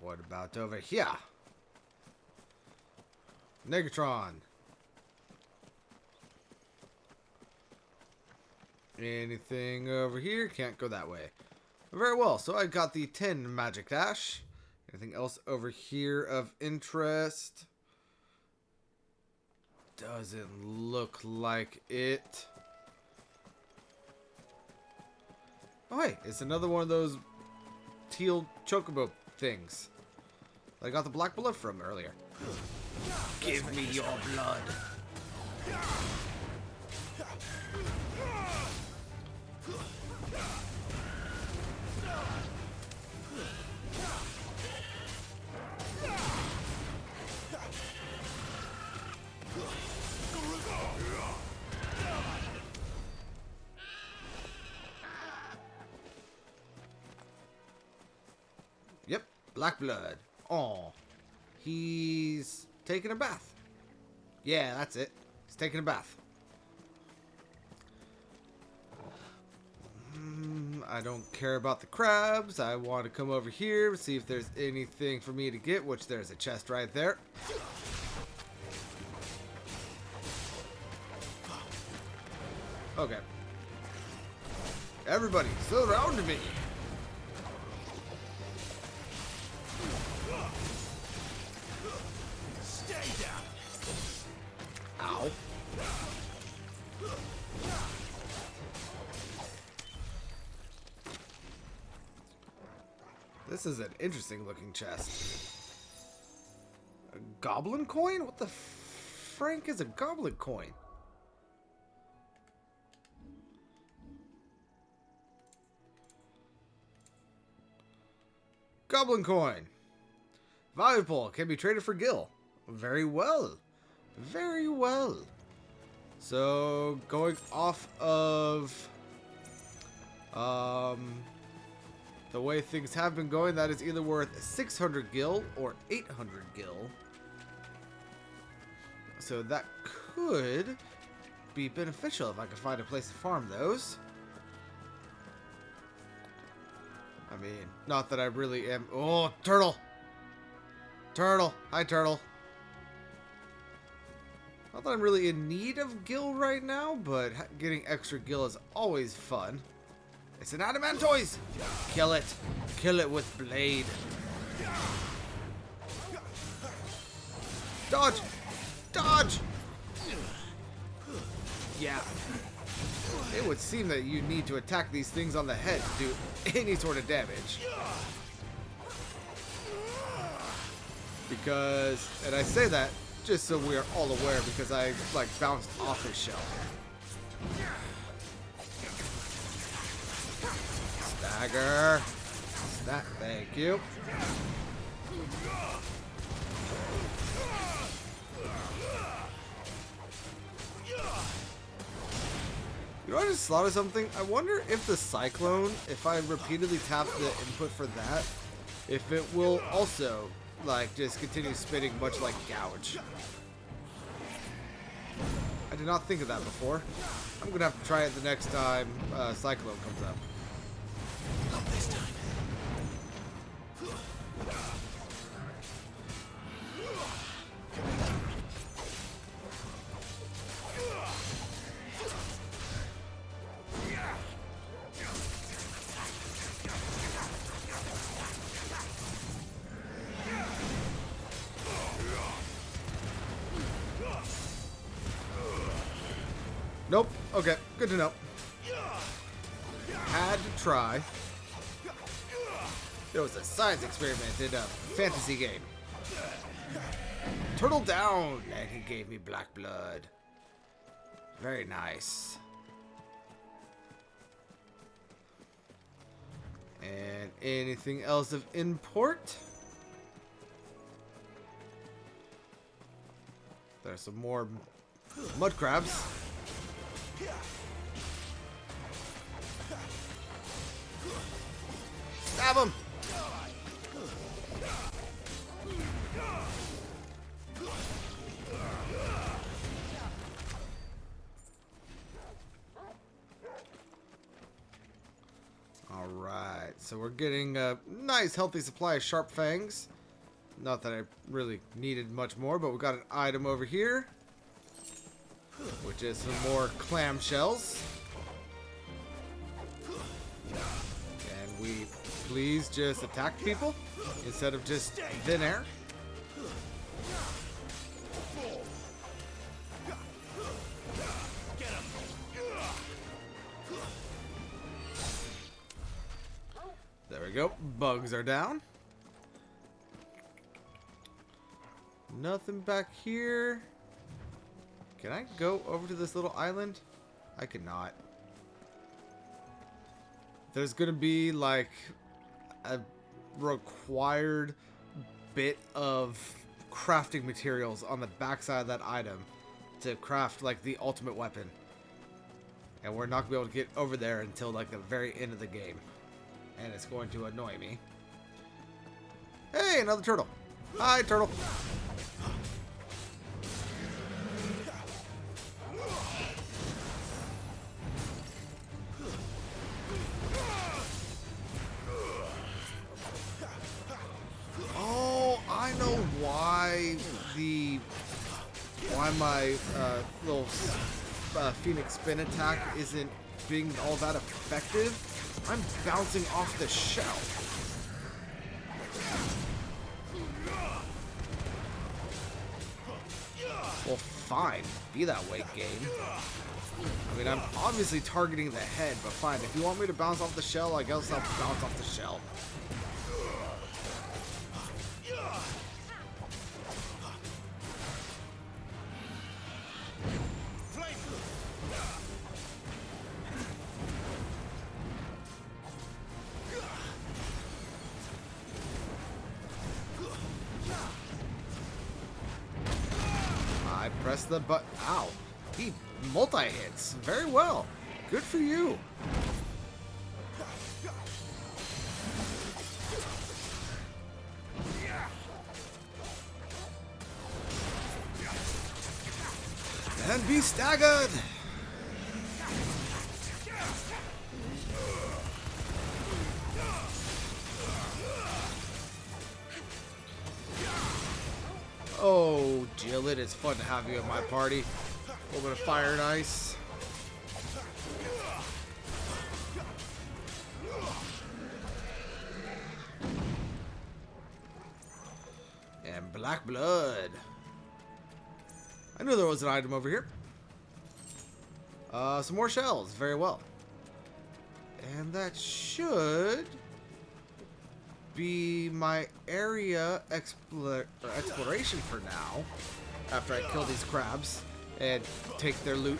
What about over here? Negatron. Anything over here? Can't go that way. Very well, so I got the 10 magic dash. Anything else over here of interest? Doesn't look like it. Oh wait, it's another one of those teal chocobo things that I got the black blood from earlier. Give me your blood. Yep, black blood. Oh, he's taking a bath. Yeah, that's it. He's taking a bath. I don't care about the crabs. I want to come over here, see if there's anything for me to get, which there's a chest right there. Okay. Everybody, surround me. Stay down. Ow. This is an interesting looking chest. A goblin coin? What the frank is a goblin coin? Goblin coin. Valuable. Can be traded for gil. Very well. Very well. So, going off of the way things have been going, that is either worth 600 gil or 800 gil. So that could be beneficial if I can find a place to farm those. I mean, not that I really am... Oh, turtle! Turtle! Hi, turtle. Not that I'm really in need of gil right now, but getting extra gil is always fun. It's an adamantoise! Kill it! Kill it with blade! Dodge! Dodge! Yeah. It would seem that you need to attack these things on the head to do any sort of damage. Because, and I say that just so we are all aware, because I like bounced off his shell. Stagger. Thank you. You know, I just thought of something. I wonder if the cyclone, if I repeatedly tap the input for that, if it will also like just continue spinning much like gouge. I did not think of that before. I'm gonna have to try it the next time cyclone comes up. Not this time. Nope. Okay. Good to know. Had to try. It was a science experiment in a fantasy game. Turtle down! And he gave me black blood. Very nice. And anything else of import? There's some more mud crabs. Stab him! Alright, so we're getting a nice healthy supply of sharp fangs. Not that I really needed much more, but we got an item over here, which is some more clamshells. Can we please just attack people instead of just thin air? There we go. Bugs are down. Nothing back here. Can I go over to this little island? I cannot. There's gonna be like a required bit of crafting materials on the backside of that item to craft like the ultimate weapon. And we're not gonna be able to get over there until like the very end of the game. And it's going to annoy me. Hey, another turtle. Hi, turtle. Oh, I know why my little Phoenix spin attack isn't being all that effective. I'm bouncing off the shell. Well, fine. Be that way, game. I mean, I'm obviously targeting the head, but fine. If you want me to bounce off the shell, I guess I'll bounce off the shell. Press the button. Ow. He multi-hits. Very well. Good for you. And be staggered. Oh, Jill, it is fun to have you in my party. A little bit of fire and ice. And black blood. I knew there was an item over here. Some more shells. Very well. And that should be my area exploration for now. After I kill these crabs and take their loot.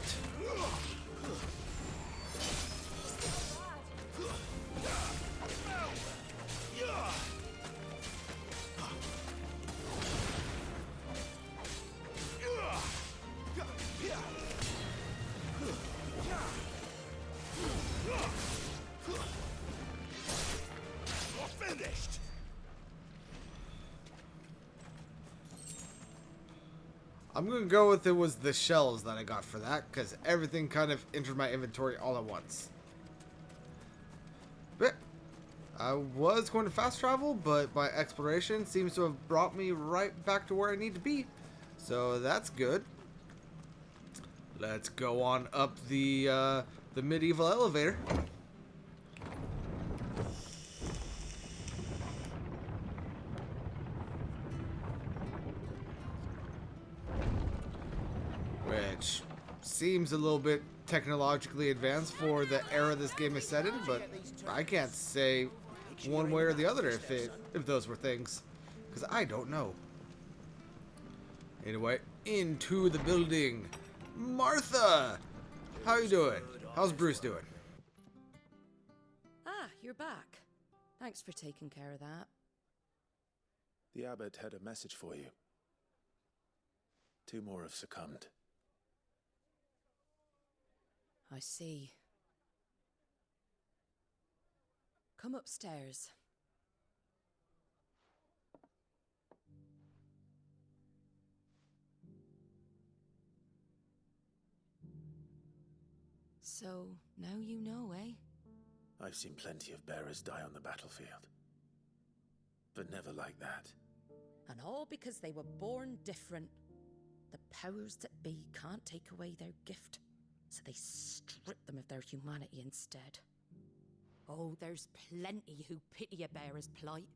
I'm gonna go with it was the shells that I got for that, because everything kind of entered my inventory all at once. But I was going to fast travel, but my exploration seems to have brought me right back to where I need to be. So that's good. Let's go on up the medieval elevator. Which seems a little bit technologically advanced for the era this game is set in, but I can't say one way or the other if those were things, because I don't know. Anyway, into the building. Martha! How you doing? How's Bruce doing? Ah, you're back. Thanks for taking care of that. The abbot had a message for you. 2 more have succumbed. I see. Come upstairs. So, now you know, eh? I've seen plenty of bearers die on the battlefield. But never like that. And all because they were born different. The powers that be can't take away their gift, so they strip them of their humanity instead. Oh, there's plenty who pity a bearer's plight.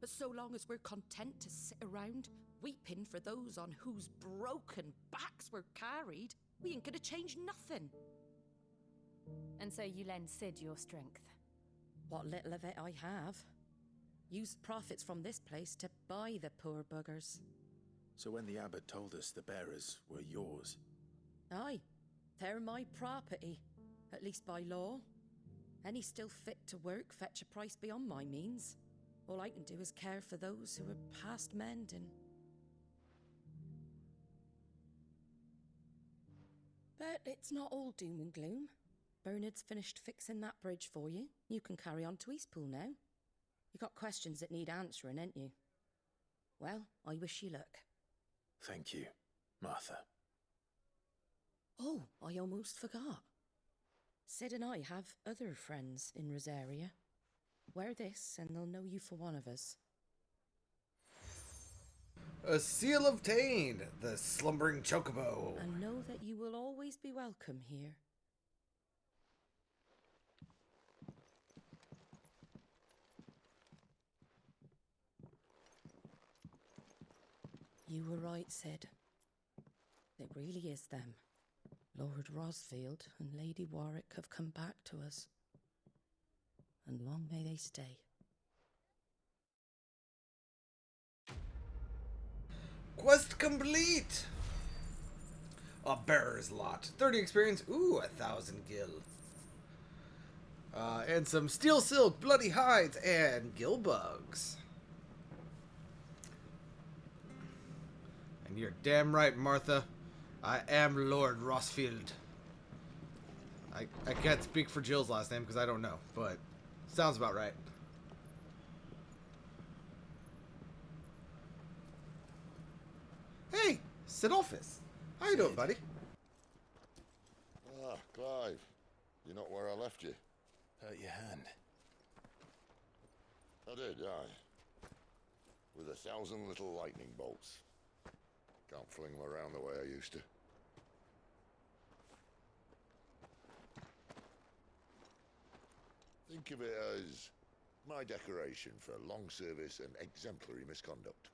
But so long as we're content to sit around, weeping for those on whose broken backs we're carried, we ain't gonna change nothing. And so you lend Sid your strength? What little of it I have. Used profits from this place to buy the poor buggers. So when the abbot told us the bearers were yours... Aye, they're my property, at least by law. Any still fit to work fetch a price beyond my means. All I can do is care for those who are past mending. But it's not all doom and gloom. Bernard's finished fixing that bridge for you. You can carry on to Eastpool now. You got questions that need answering, ain't you? Well, I wish you luck. Thank you, Martha. Oh, I almost forgot. Sid and I have other friends in Rosaria. Wear this and they'll know you for one of us. A seal obtained, the slumbering chocobo. And know that you will always be welcome here. You were right, Sid. It really is them. Lord Rosfield and Lady Warwick have come back to us. And long may they stay. Quest complete! A bearer's lot. 30 experience. Ooh, 1,000 gil. And some steel silk, bloody hides, and gill bugs. And you're damn right, Martha. I am Lord Rosfield. I can't speak for Jill's last name because I don't know, but sounds about right. Hey, Sidolphus. How you doing, buddy? Ah, Clive. You're not where I left you. Hurt your hand. I did, aye. With 1,000 little lightning bolts. Can't fling them around the way I used to. Think of it as my decoration for long service and exemplary misconduct.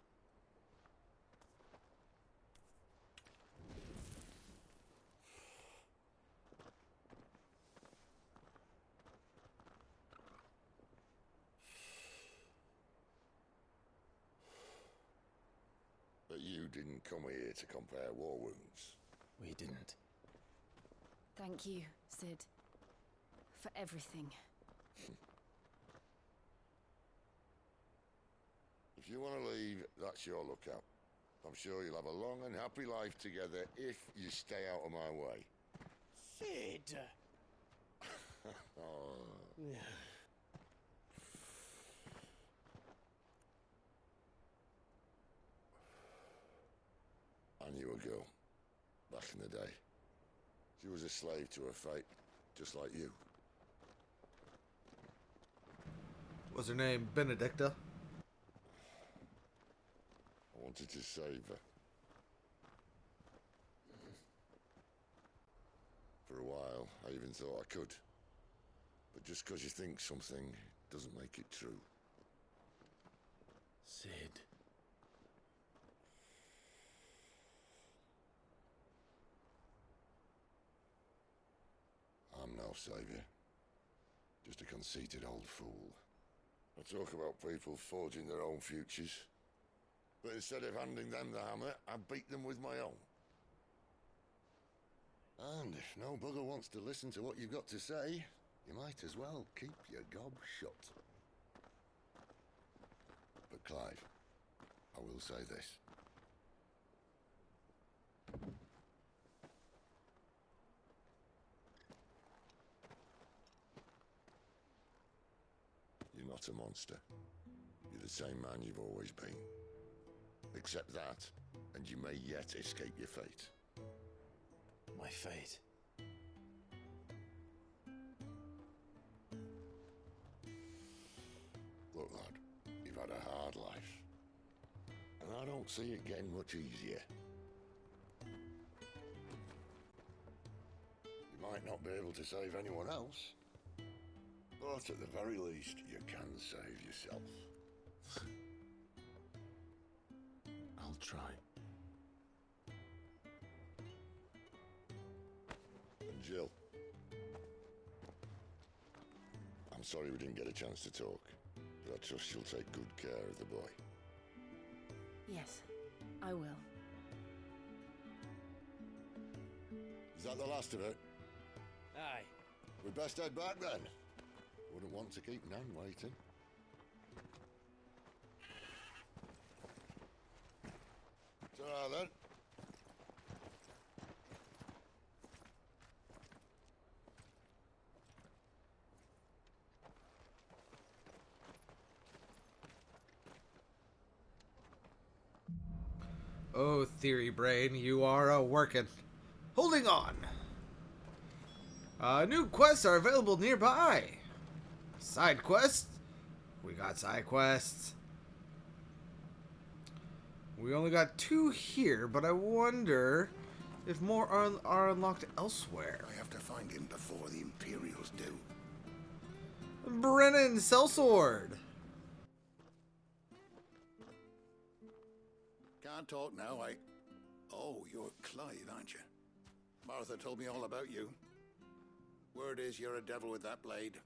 But you didn't come here to compare war wounds. We didn't. Thank you, Sid. For everything. If you want to leave, that's your lookout. I'm sure you'll have a long and happy life together if you stay out of my way. Sid! Oh. I knew a girl, back in the day. She was a slave to her fate, just like you. What's her name? Benedicta? I wanted to save her. For a while, I even thought I could. But just because you think something doesn't make it true. Sid. I'm no savior. Just a conceited old fool. I talk about people forging their own futures. But instead of handing them the hammer, I beat them with my own. And if no bugger wants to listen to what you've got to say, you might as well keep your gob shut. But Clive, I will say this. You're not a monster. You're the same man you've always been. Accept that, and you may yet escape your fate. My fate? Look, lad, you've had a hard life. And I don't see it getting much easier. You might not be able to save anyone else, but at the very least, you can save yourself. I'll try. And Jill, I'm sorry we didn't get a chance to talk, but I trust she'll take good care of the boy. Yes, I will. Is that the last of it? Aye. We'd best head back then. Wouldn't want to keep Nan waiting. Ta-ra then. Oh, Theory Brain, you are working. Holding on. New quests are available nearby. Side quests? We got side quests. We only got 2 here, but I wonder if more are unlocked elsewhere. I have to find him before the Imperials do. Brennan Sellsword. Can't talk now, Oh, you're Clive, aren't you? Martha told me all about you. Word is you're a devil with that blade.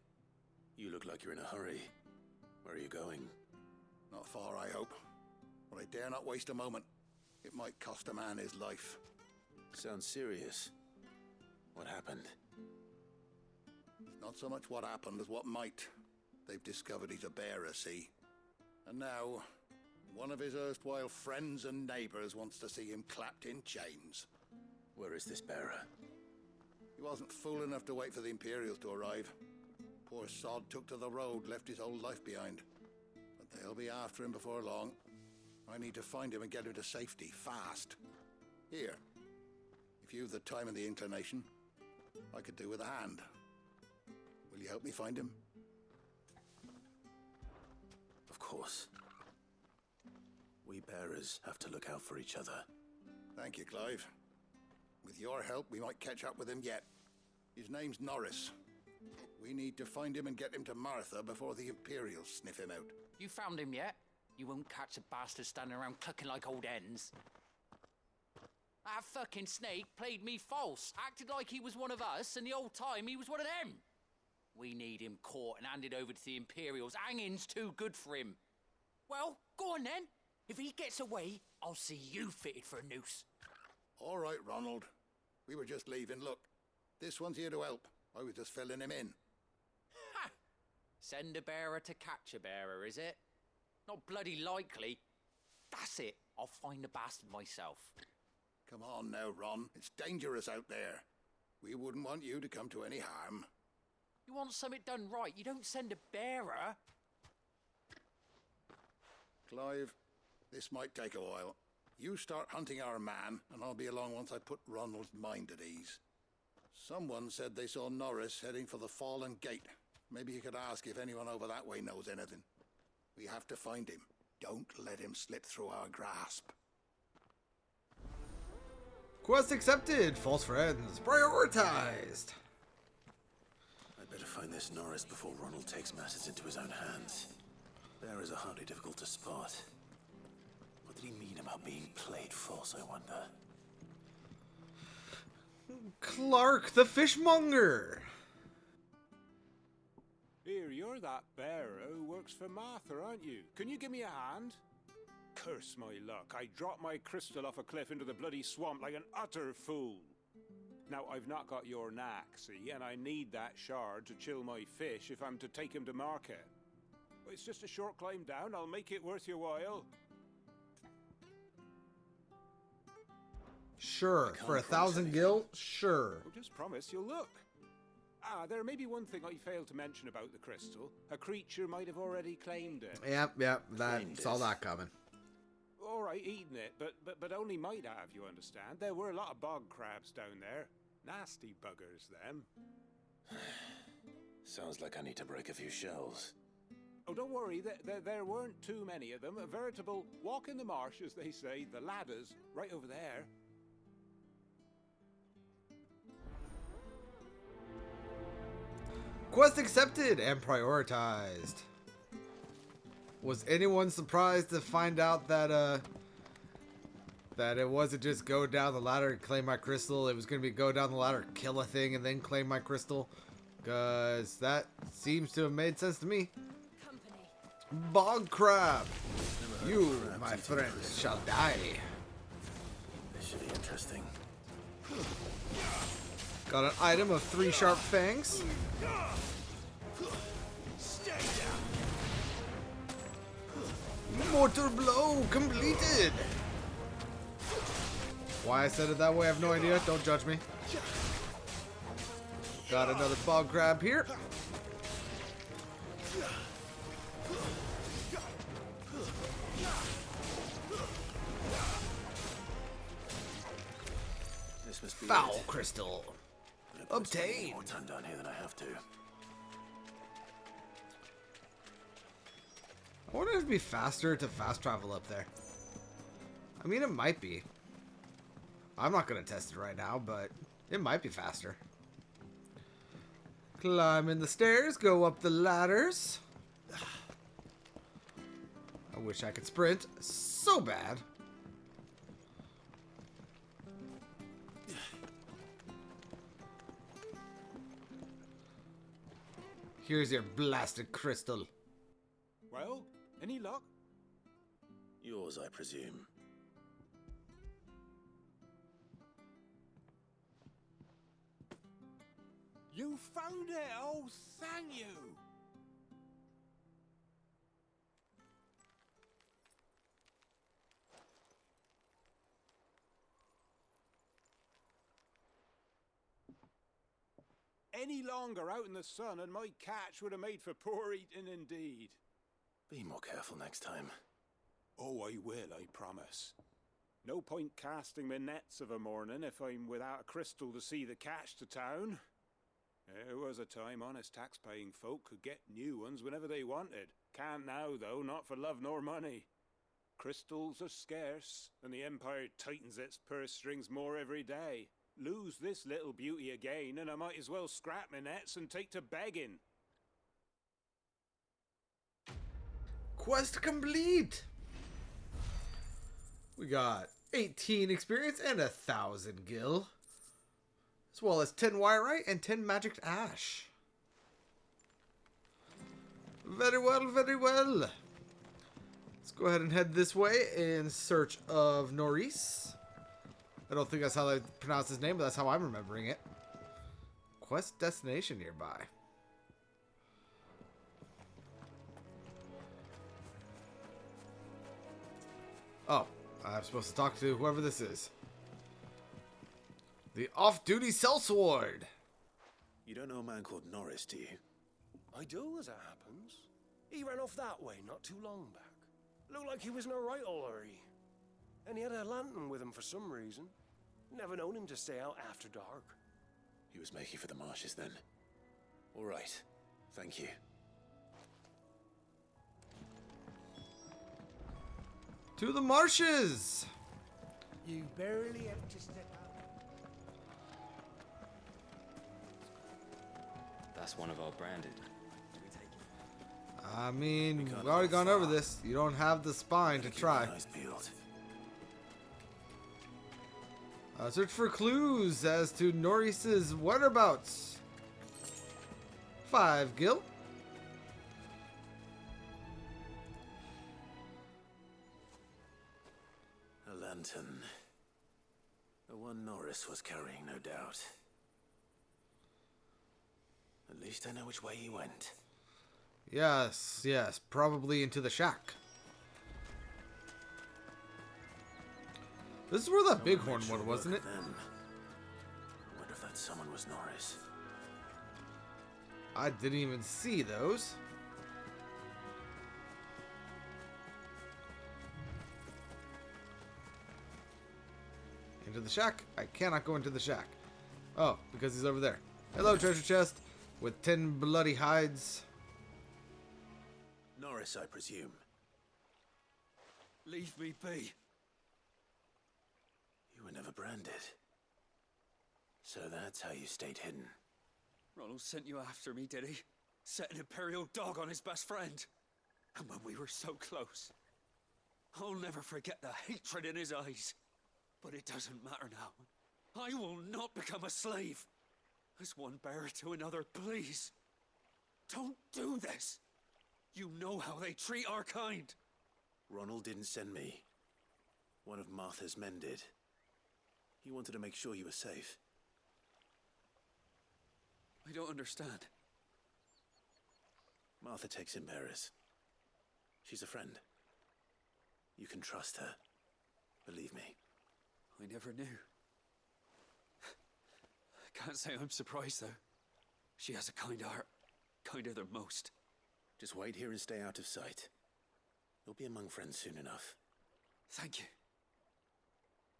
You look like you're in a hurry. Where are you going? Not far, I hope. But I dare not waste a moment. It might cost a man his life. Sounds serious. What happened? It's not so much what happened as what might. They've discovered he's a bearer, see? And now, one of his erstwhile friends and neighbors wants to see him clapped in chains. Where is this bearer? He wasn't fool enough to wait for the Imperials to arrive. Poor sod took to the road, left his whole life behind. But they'll be after him before long. I need to find him and get him to safety, fast. Here, if you've the time and the inclination, I could do with a hand. Will you help me find him? Of course. We bearers have to look out for each other. Thank you, Clive. With your help, we might catch up with him yet. His name's Norris. We need to find him and get him to Martha before the Imperials sniff him out. You found him yet? You won't catch a bastard standing around clucking like old hens. That fucking snake played me false, acted like he was one of us, and the whole time he was one of them. We need him caught and handed over to the Imperials. Hanging's too good for him. Well, go on then. If he gets away, I'll see you fitted for a noose. All right, Ronald. We were just leaving. Look, this one's here to help. I was just filling him in. Ha! Send a bearer to catch a bearer, is it? Not bloody likely. That's it. I'll find the bastard myself. Come on now, Ron. It's dangerous out there. We wouldn't want you to come to any harm. You want something done right, you don't send a bearer. Clive, this might take a while. You start hunting our man, and I'll be along once I put Ronald's mind at ease. Someone said they saw Norris heading for the Fallen Gate. Maybe you could ask if anyone over that way knows anything. We have to find him. Don't let him slip through our grasp. Quest accepted. False friends prioritized. I'd better find this Norris before Ronald takes matters into his own hands. Bearers are hardly difficult to spot. What did he mean about being played false, I wonder? Clark the fishmonger. Here, you're that bearer who works for Martha, aren't you? Can you give me a hand? Curse my luck, I dropped my crystal off a cliff into the bloody swamp like an utter fool. Now, I've not got your knack, see, and I need that shard to chill my fish if I'm to take him to market. Well, it's just a short climb down, I'll make it worth your while. Sure, for 1,000 gil, sure. Well, just promise you'll look. Ah, there may be one thing I failed to mention about the crystal. A creature might have already claimed it. Yep, saw that coming. All right, eating it, but only might have, you understand. There were a lot of bog crabs down there. Nasty buggers, them. Sounds like I need to break a few shells. Oh, don't worry, there weren't too many of them. A veritable walk in the marsh, as they say, the ladders, right over there. Quest accepted and prioritized. Was anyone surprised to find out that that it wasn't just go down the ladder and claim my crystal? It was going to be go down the ladder, kill a thing, and then claim my crystal? Because that seems to have made sense to me. Bog crab! You, my friend, shall die. This should be interesting. Got an item of 3 sharp fangs. Mortal blow completed. Why I said it that way, I have no idea. Don't judge me. Got another bog crab here. This must be Foul it. crystal. More Obtained. time down here than I have to. I wonder if it'd be faster to fast travel up there. I mean, it might be. I'm not going to test it right now, but it might be faster. Climbing the stairs, go up the ladders. I wish I could sprint so bad. Here's your blasted crystal. Well, any luck? Yours, I presume. You found it! Oh, thank you! Any longer out in the sun and my catch would have made for poor eating indeed. Be more careful next time. Oh, I will, I promise. No point casting my nets of a morning if I'm without a crystal to see the catch to town. There was a time honest tax-paying folk could get new ones whenever they wanted. Can't now, though, not for love nor money. Crystals are scarce, and the Empire tightens its purse strings more every day. Lose this little beauty again, and I might as well scrap my nets and take to begging. Quest complete! We got 18 experience and 1,000 gil. As well as 10 wirite and 10 magic ash. Very well, very well. Let's go ahead and head this way in search of Norris. I don't think that's how I pronounce his name, but that's how I'm remembering it. Quest destination nearby. Oh, I'm supposed to talk to whoever this is. The off-duty sellsword. You don't know a man called Norris, do you? I do, as it happens. He ran off that way not too long back. Looked like he was in a right old hurry. And he had a lantern with him for some reason. Never known him to stay out after dark. He was making for the marshes then. All right. Thank you. To the marshes! You barely have to step out. That's one of our branded. I mean, we've already gone over this. You don't have the spine to try. Search for clues as to Norris's whereabouts. 5 gil. A lantern. The one Norris was carrying, no doubt. At least I know which way he went. Yes, yes, probably into the shack. This is where that bighorn one, wasn't it? I wonder if that someone was Norris. I didn't even see those. Into the shack? I cannot go into the shack. Oh, because he's over there. Hello, treasure chest with 10 bloody hides. Norris, I presume. Leave me be. You were never branded. So that's how you stayed hidden. Ronald sent you after me, did he? Set an Imperial dog on his best friend. And when we were so close. I'll never forget the hatred in his eyes. But it doesn't matter now. I will not become a slave. As one bearer to another, please. Don't do this. You know how they treat our kind. Ronald didn't send me. One of Martha's men did. He wanted to make sure you were safe. I don't understand. Martha takes in bearers. She's a friend. You can trust her. Believe me. I never knew. I can't say I'm surprised, though. She has a kind heart. Kinder than most. Just wait here and stay out of sight. You'll be among friends soon enough. Thank you.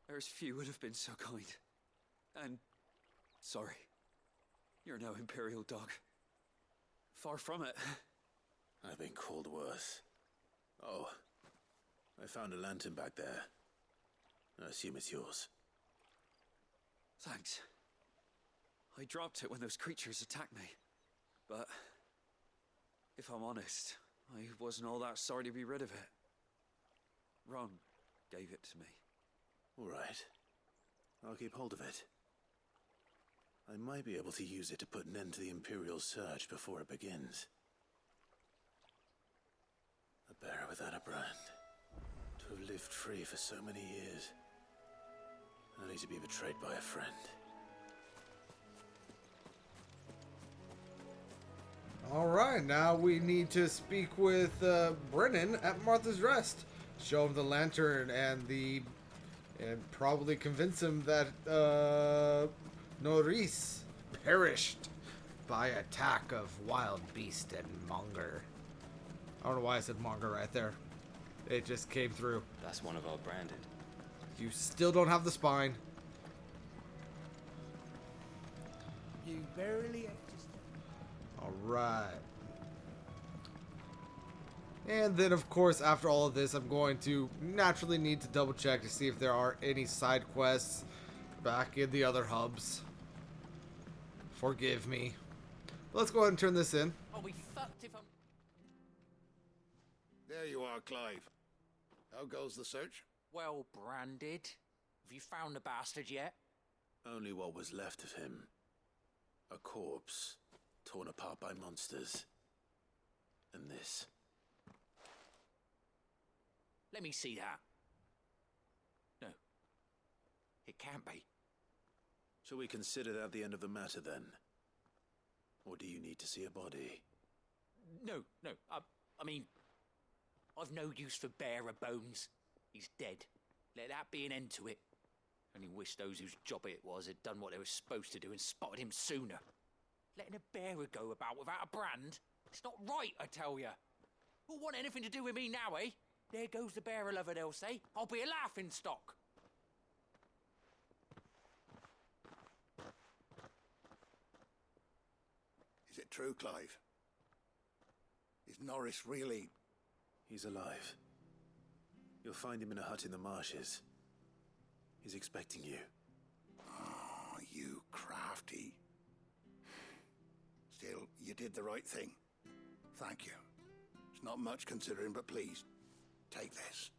There's few would have been so kind. And sorry. You're no Imperial dog. Far from it. I've been called worse. Oh, I found a lantern back there. I assume it's yours. Thanks. I dropped it when those creatures attacked me. But if I'm honest, I wasn't all that sorry to be rid of it. Ron gave it to me. All right. I'll keep hold of it. I might be able to use it to put an end to the Imperial surge before it begins. A bearer without a brand. To have lived free for so many years. Only to be betrayed by a friend. Alright, now we need to speak with Brennan at Martha's Rest. Show him the lantern and probably convince him that Norris perished by attack of wild beast and monger. I don't know why I said monger right there. It just came through. That's one of our branded. You still don't have the spine. You barely have to step. Alright. And then, of course, after all of this, I'm going to naturally need to double check to see if there are any side quests back in the other hubs. Forgive me. Let's go ahead and turn this in. I'll be fucked if I'm... There you are, Clive. How goes the search? Well branded. Have you found the bastard yet? Only what was left of him. A corpse, torn apart by monsters. And this. Let me see that. No. It can't be. Shall we consider that the end of the matter, then? Or do you need to see a body? No. I mean, I've no use for bearer bones. He's dead. Let that be an end to it. Only wish those whose job it was had done what they were supposed to do and spotted him sooner. Letting a bearer go about without a brand? It's not right, I tell you. Who'll want anything to do with me now, eh? There goes the bearer lover, they'll say. I'll be a laughing stock. Is it true, Clive? Is Norris really... He's alive. You'll find him in a hut in the marshes. He's expecting you. Oh, you crafty. Still, you did the right thing. Thank you. It's not much considering, but please, take this.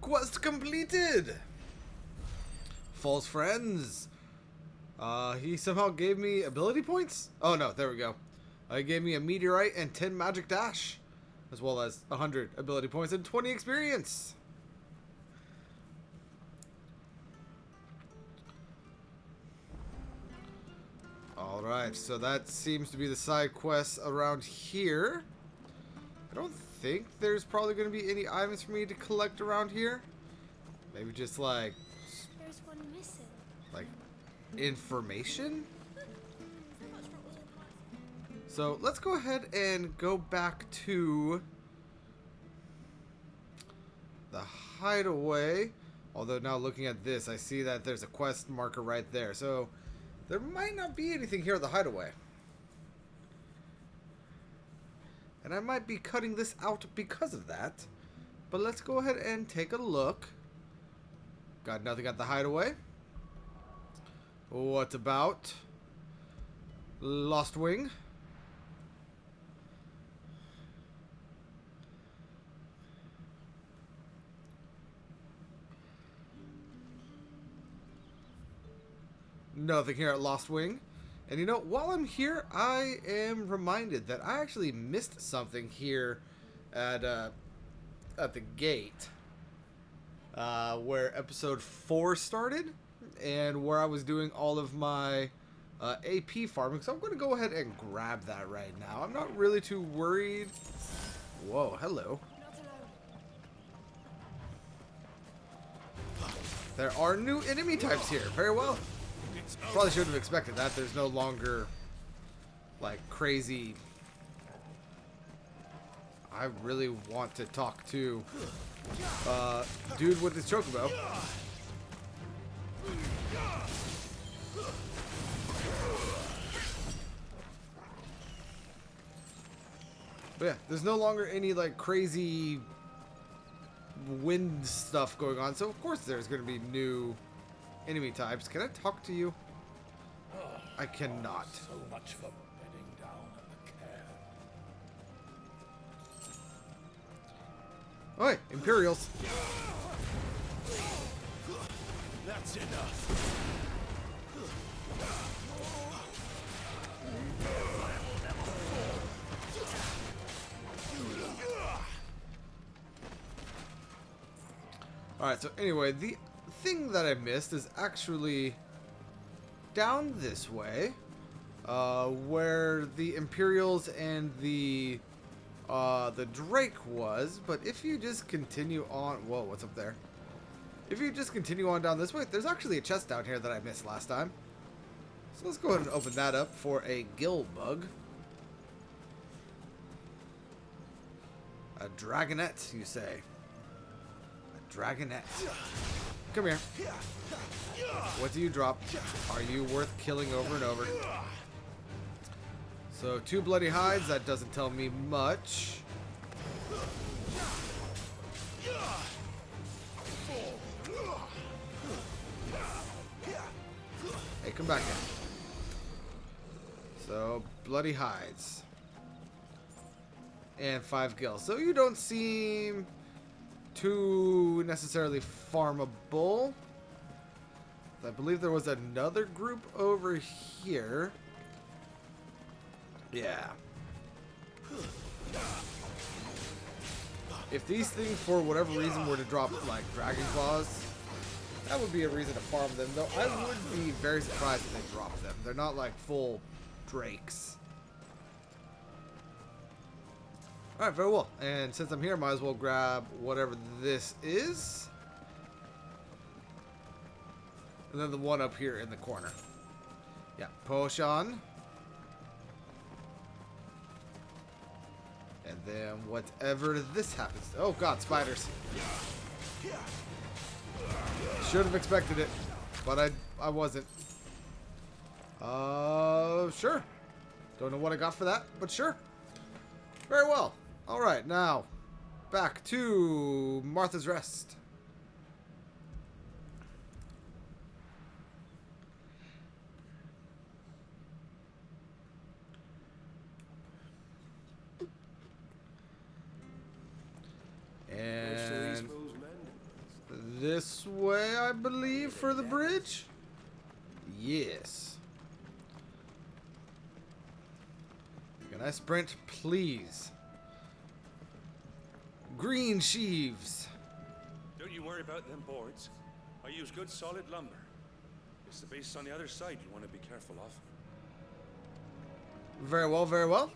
Quest completed! False friends. He somehow gave me ability points? Oh no, there we go. He gave me a meteorite and 10 magic dash, as well as 100 ability points and 20 experience. Alright, so that seems to be the side quests around here. I don't think there's probably going to be any items for me to collect around here. Maybe just like... There's one missing. Like, information? So let's go ahead and go back to the hideaway. Although now looking at this, I see that there's a quest marker right there. So there might not be anything here at the hideaway. And I might be cutting this out because of that. But let's go ahead and take a look. Got nothing at the hideaway. What about Lost Wing? Nothing here at Lost Wing. And you know, while I'm here, I am reminded that I actually missed something here at the gate. Where episode 4 started. And where I was doing all of my AP farming. So I'm going to go ahead and grab that right now. I'm not really too worried. Whoa, hello. There are new enemy types here. Very well. Probably should have expected that. There's no longer like crazy... I really want to talk to dude with his chocobo. But yeah, there's no longer any like crazy wind stuff going on, so of course there's going to be new enemy types. Can I talk to you? I cannot. So much for bedding down in the care. Oi, Imperials. That's enough. Alright, so anyway, the thing that I missed is actually down this way, where the Imperials and the Drake was. But if you just continue on... Whoa, what's up there? If you just continue on down this way, there's actually a chest down here that I missed last time. So let's go ahead and open that up for a gill bug. A dragonette, you say? A dragonette. Come here. What do you drop? Are you worth killing over and over? So 2 bloody hides, that doesn't tell me much. Hey, come back in. So, bloody hides. And 5 gills. So you don't seem too necessarily farmable. I believe there was another group over here. Yeah. If these things, for whatever reason, were to drop, like, Dragon Claws, that would be a reason to farm them, though I would be very surprised if they dropped them. They're not, like, full drakes. Alright, very well. And since I'm here, might as well grab whatever this is. And then the one up here in the corner. Yeah, potion. And then whatever this happens to. Oh god, spiders. Should have expected it, but I wasn't. Sure. Don't know what I got for that, but sure. Very well. Alright, now back to Martha's Rest. And this way, I believe, for the bridge? Yes. Can I sprint, please? Green sheaves. Don't you worry about them boards. I use good solid lumber. It's the base on the other side you want to be careful of. Very well, very well.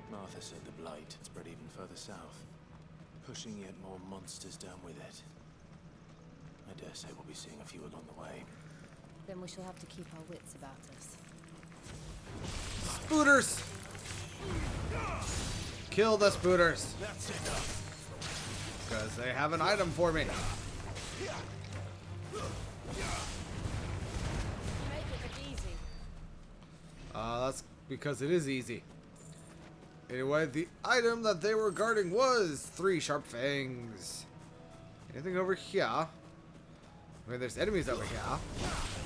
Martha said the blight had spread even further south, pushing yet more monsters down with it. I dare say we'll be seeing a few along the way. Then we shall have to keep our wits about us. Spooters! Kill the spooters. That's enough. Because they have an item for me. Make it look easy. That's because it is easy. Anyway, the item that they were guarding was 3 sharp fangs. Anything over here? I mean, there's enemies over here.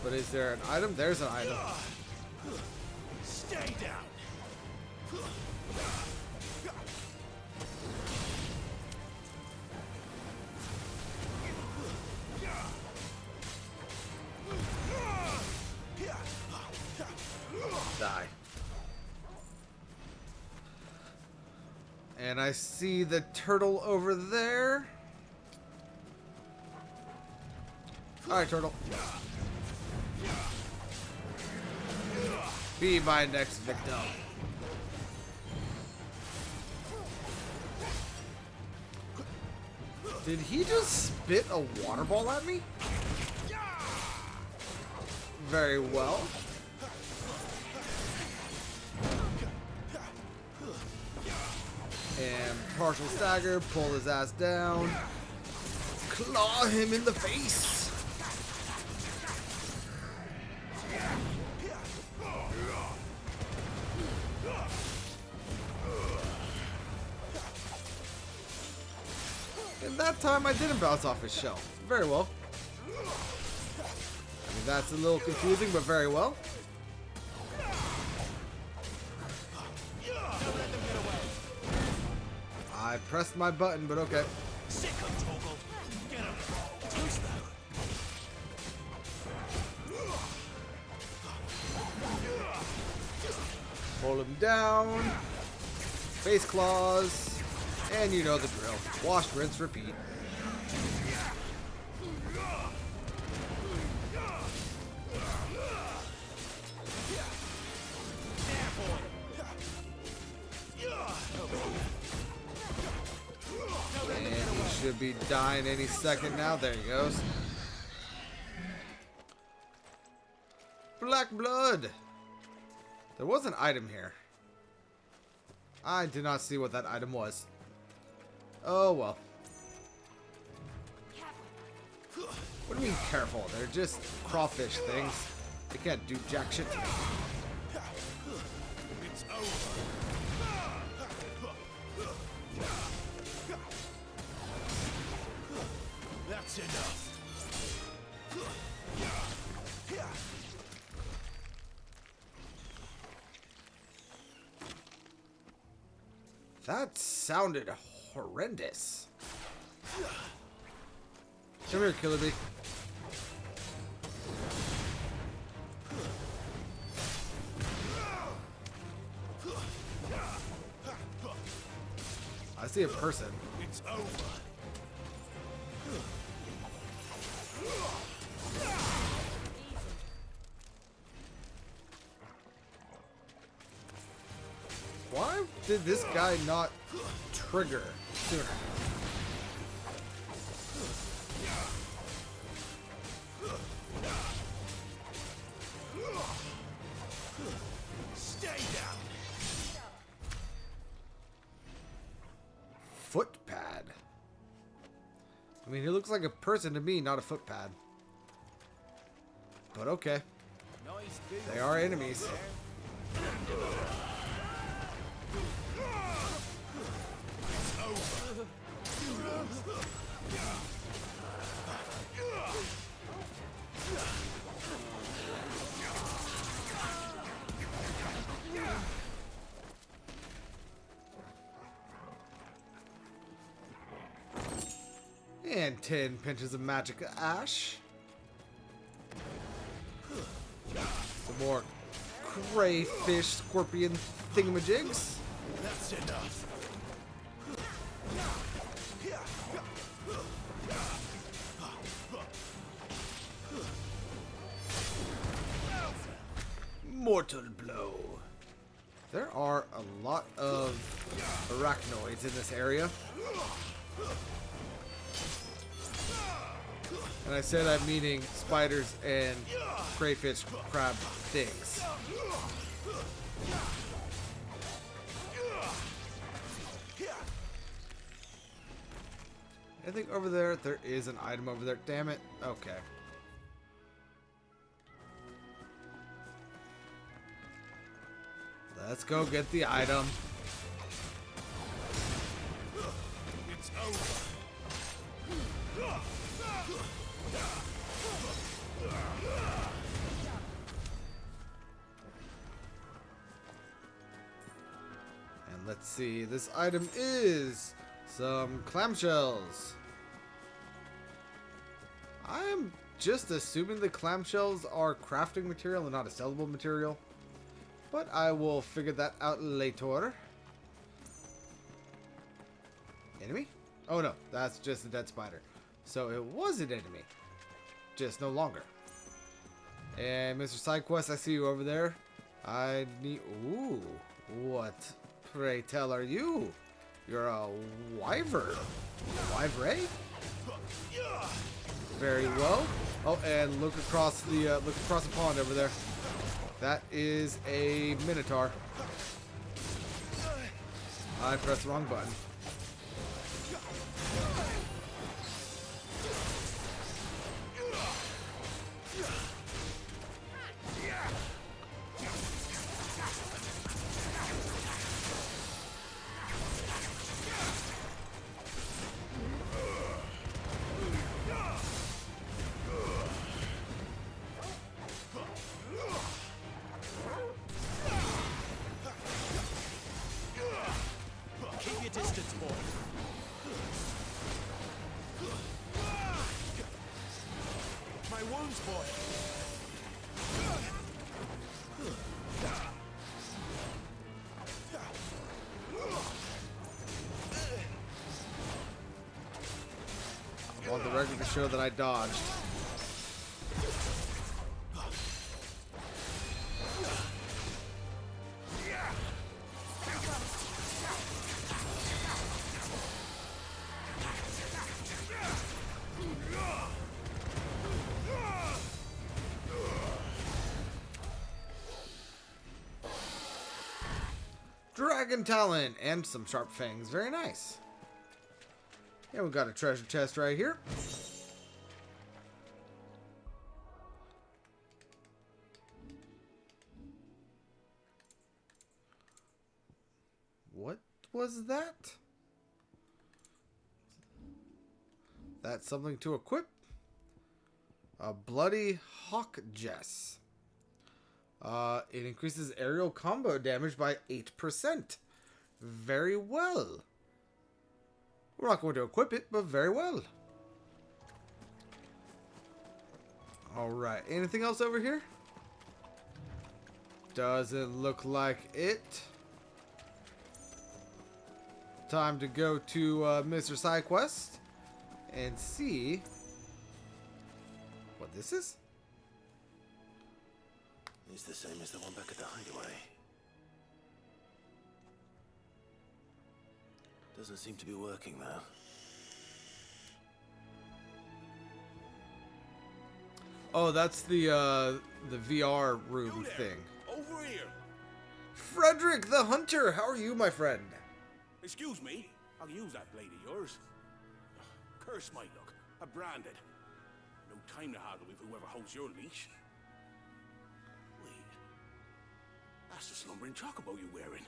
But is there an item? There's an item. Stay down. Die. And I see the turtle over there. Alright, turtle. Be my next victim. Did he just spit a water ball at me? Very well. And partial stagger, pull his ass down. Claw him in the face. And that time I didn't bounce off his shell. Very well. I mean, that's a little confusing, but very well. I pressed my button, but okay. Sick of Toggle. Get him. Twist that. Pull him down. Face claws. And you know the drill. Wash, rinse, repeat. And he should be dying any second now. There he goes. Black blood. There was an item here. I did not see what that item was. Oh well. What do you mean careful? They're just crawfish things. They can't do jack shit to me. It's over. That's enough. That sounded horrendous. Come here, Killer Bee. I see a person. It's over. Why did this guy not trigger sooner? Stay down. Foot pad. I mean, he looks like a person to me, not a foot pad. But okay. They are enemies. And 10 pinches of magic ash. Some more crayfish scorpion thingamajigs. That's enough. Mortal blow. There are a lot of arachnoids in this area. And I say that meaning spiders and crayfish crab things. I think over there, there is an item over there. Damn it. Okay. Let's go get the item. It's over. And let's see, this item is some clamshells. I'm just assuming the clamshells are crafting material and not a sellable material. But I will figure that out later. Enemy? Oh no, that's just a dead spider. So it was an enemy. Just no longer. And Mr. Sidequest, I see you over there. I need... Ooh. What, pray tell, are you? You're a wyvern. Wyvray? Very well. Oh, and look across the pond over there. That is a minotaur. I pressed the wrong button. Keep your distance, boy. My wounds, boy. I want the record to show that I dodged. Dragon Talon and some sharp fangs. Very nice. Yeah, we got a treasure chest right here. was that? That's something to equip. A bloody hawk jess. It increases aerial combo damage by 8%. Very well. We're not going to equip it, but very well. Alright, anything else over here? Doesn't look like it. Time to go to Mr. SideQuest and see what this is. It's the same as the one back at the hideaway. Doesn't seem to be working though. Oh, that's the VR room thing. Over here. Frederick the Hunter, how are you, my friend? Excuse me. I'll use that blade of yours. Curse my luck. I'm branded. No time to haggle with whoever holds your leash. Wait. That's the slumbering chocobo you're wearing.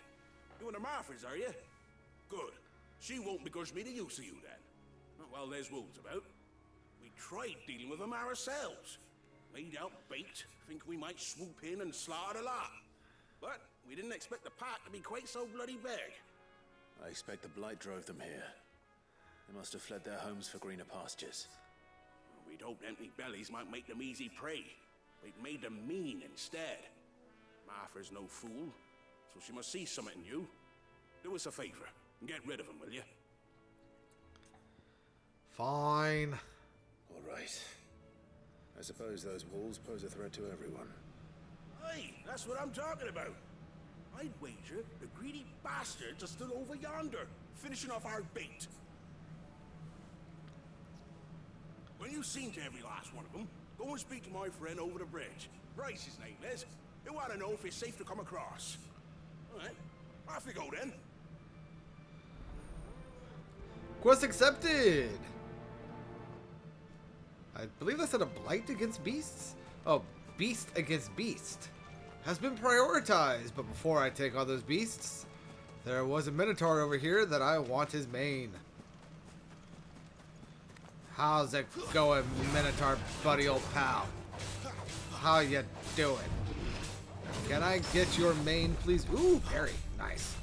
You and the Marthas, are you? Good. She won't begrudge me the use of you then. Well, there's wolves about. We tried dealing with them ourselves. Laid out bait, think we might swoop in and slaughter the lot. But we didn't expect the pack to be quite so bloody big. I expect the blight drove them here. They must have fled their homes for greener pastures. We'd hoped empty bellies might make them easy prey. We'd made them mean instead. Martha's no fool, so she must see something in you. Do us a favor and get rid of them, will you? Fine. All right. I suppose those wolves pose a threat to everyone. Hey, that's what I'm talking about. I'd wager the greedy bastards are still over yonder, finishing off our bait. When you've seen to every last one of them, go and speak to my friend over the bridge. Bryce, his name is. He'll want to know if it's safe to come across. All right, off you go then. Quest accepted. I believe that's a blight against beasts. Oh, beast against beast has been prioritized. But before I take on those beasts, there was a minotaur over here that I want his mane. How's it going, minotaur buddy, old pal? How you doing? Can I get your mane, please? Ooh, parry. Nice.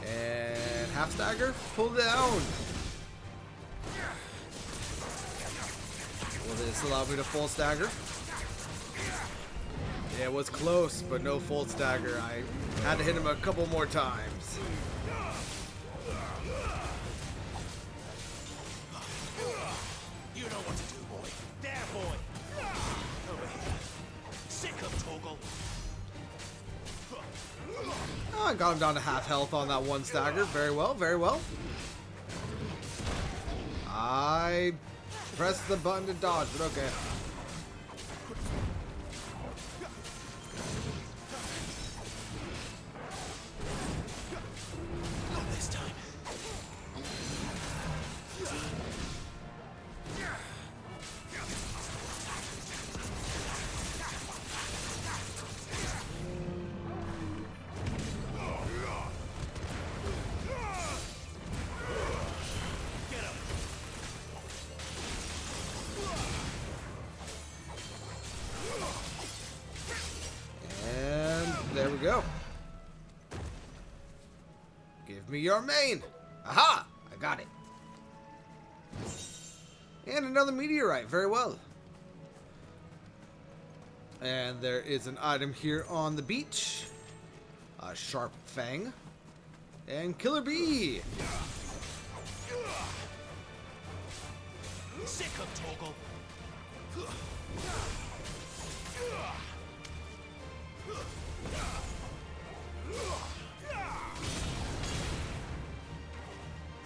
And half stagger, pull down. Will this allow me to full stagger? Yeah, it was close, but no full stagger. I had to hit him a couple more times. You know what to do, boy. There, boy. Over here. Sick of Toggle. Oh, I got him down to half health on that one stagger. Very well, very well. I pressed the button to dodge, but okay. Not this time. There we go. Give me your mane. Aha! I got it. And another meteorite. Very well. And there is an item here on the beach. A sharp fang. And killer bee. Sick of Toggle.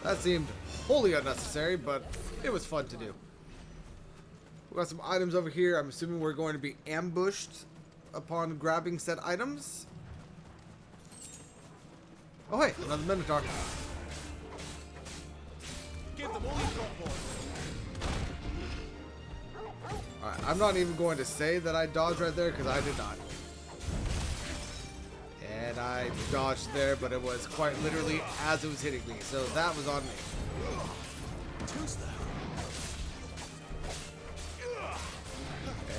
That seemed wholly unnecessary, but it was fun to do. We got some items over here. I'm assuming we're going to be ambushed upon grabbing said items. Oh, hey, another minotaur. Give them all you've got, boy. Alright, I'm not even going to say that I dodged right there because I did not. I dodged there, but it was quite literally as it was hitting me, so that was on me.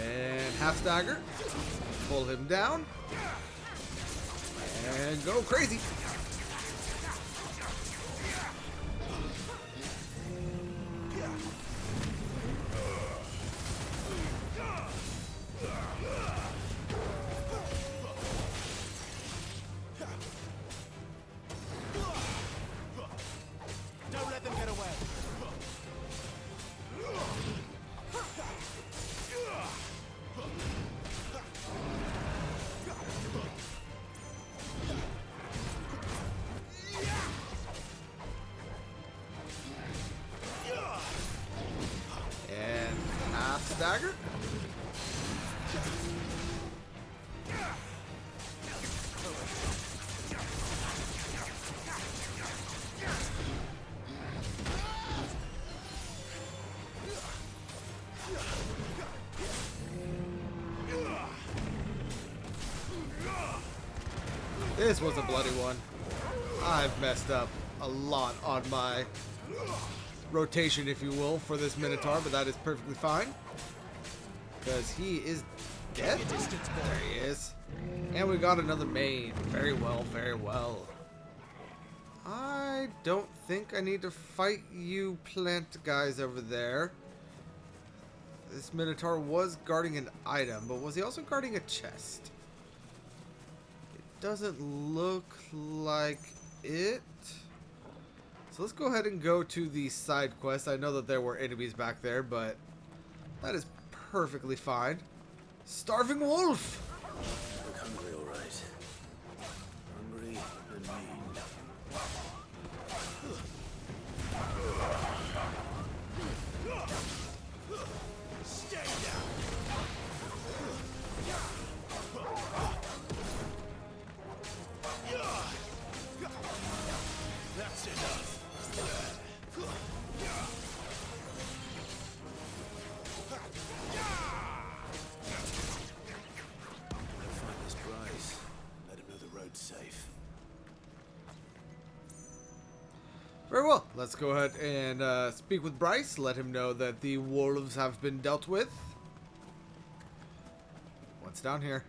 And half stagger. Pull him down. And go crazy. Don't let them get away. And half stagger. This was a bloody one. I've messed up a lot on my rotation, if you will, for this Minotaur, but that is perfectly fine. Because he is dead. There he is. And we got another main. Very well, very well. I don't think I need to fight you plant guys over there. This Minotaur was guarding an item, but was he also guarding a chest? Doesn't look like it. So let's go ahead and go to the side quest. I know that there were enemies back there, but that is perfectly fine. Starving wolf! Look hungry, all right. Hungry and mean. Stay down. That's enough. Go find this Bryce. Let him know the road's safe. Very well. Let's go ahead and speak with Bryce. Let him know that the wolves have been dealt with. What's down here?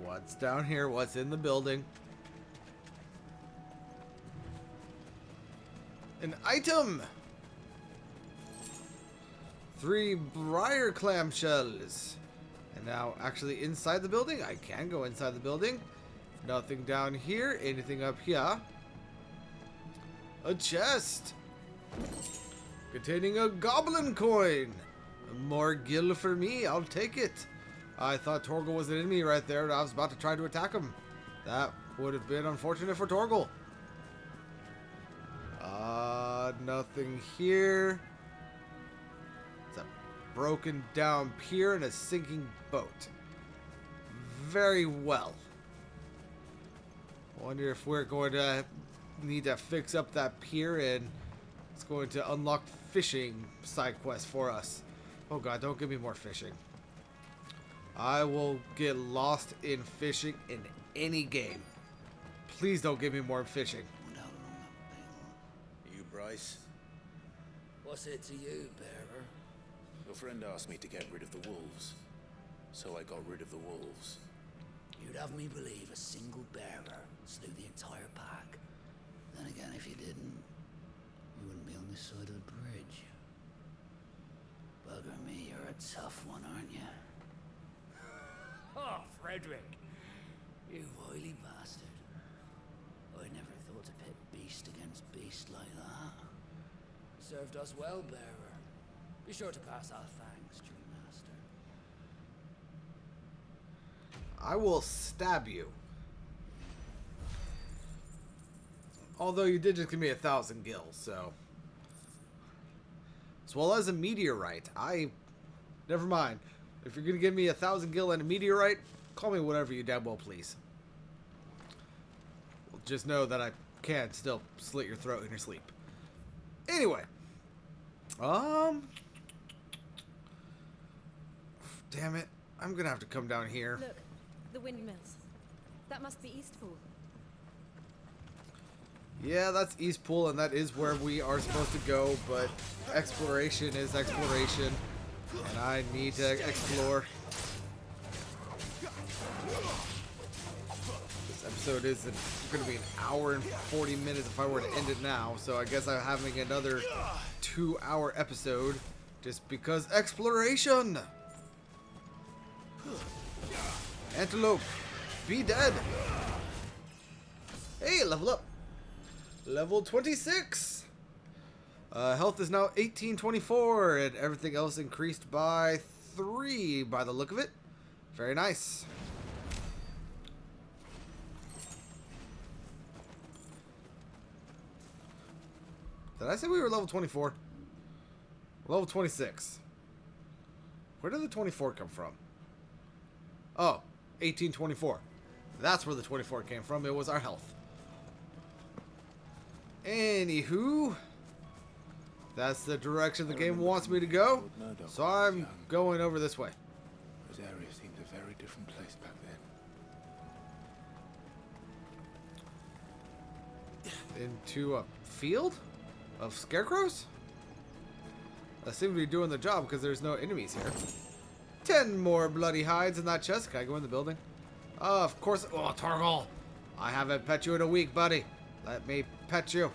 What's down here? What's in the building? An item! 3 briar clamshells. And now, actually, inside the building? I can go inside the building. Nothing down here. Anything up here? A chest! Containing a goblin coin! More gil for me. I'll take it. I thought Torgal was an enemy right there, and I was about to try to attack him. That would have been unfortunate for Torgal. Nothing here. It's a broken down pier and a sinking boat. Very well. Wonder if we're going to need to fix up that pier, and it's going to unlock fishing side quests for us. Oh god, don't give me more fishing. I will get lost in fishing in any game. Please don't give me more fishing. You, Bryce? What's it to you, bearer? Your friend asked me to get rid of the wolves. So I got rid of the wolves. You'd have me believe a single bearer slew the entire pack. Then again, if you didn't, you wouldn't be on this side of the bridge. Bugger me, you're a tough one, aren't you? Oh, Frederick! You wily bastard. I never thought to pit beast against beast like that. Served us well, bearer. Be sure to pass our thanks, true master. I will stab you. Although you did just give me 1,000 gil, so. As well as a meteorite. Never mind. If you're going to give me 1,000 gil and a meteorite, call me whatever you damn well please. Well, just know that I can still slit your throat in your sleep. Anyway. Damn it. I'm gonna have to come down here. Look, the windmills. That must be Eastpool. Yeah, that's Eastpool, and that is where we are supposed to go, but exploration is exploration, and I need to explore. This episode is going to be an hour and 40 minutes if I were to end it now, so I guess I'm having another 2-hour episode just because exploration! Antelope, be dead! Hey, level up! Level 26! Health is now 1824, and everything else increased by 3 by the look of it. Very nice. Did I say we were level 24? Level 26. Where did the 24 come from? Oh, 1824. That's where the 24 came from. It was our health. Anywho, that's the direction the game wants me to go, so I'm going over this way. This area seemed a very different place back then. Into a field of scarecrows? That seem to be doing the job because there's no enemies here. 10 more bloody hides in that chest. Can I go in the building? Of course. Oh, Torgal! I haven't pet you in a week, buddy. Let me pet you.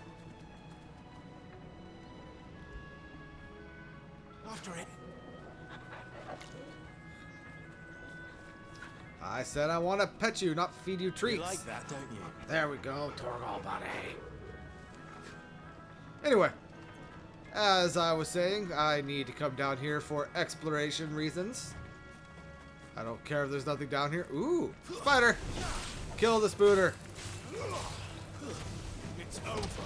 After it. I said I want to pet you, not feed you treats. You like that, don't you? There we go, Torgal, buddy. Anyway, as I was saying, I need to come down here for exploration reasons. I don't care if there's nothing down here. Ooh, spider! Kill the spooter. It's over.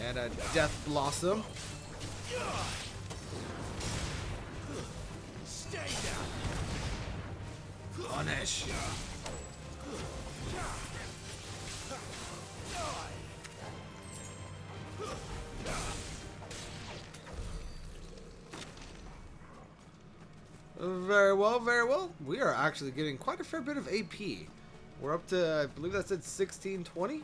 And a death blossom. Stay down. Punish. Very well, very well. We are actually getting quite a fair bit of AP. We're up to, I believe that said 1620.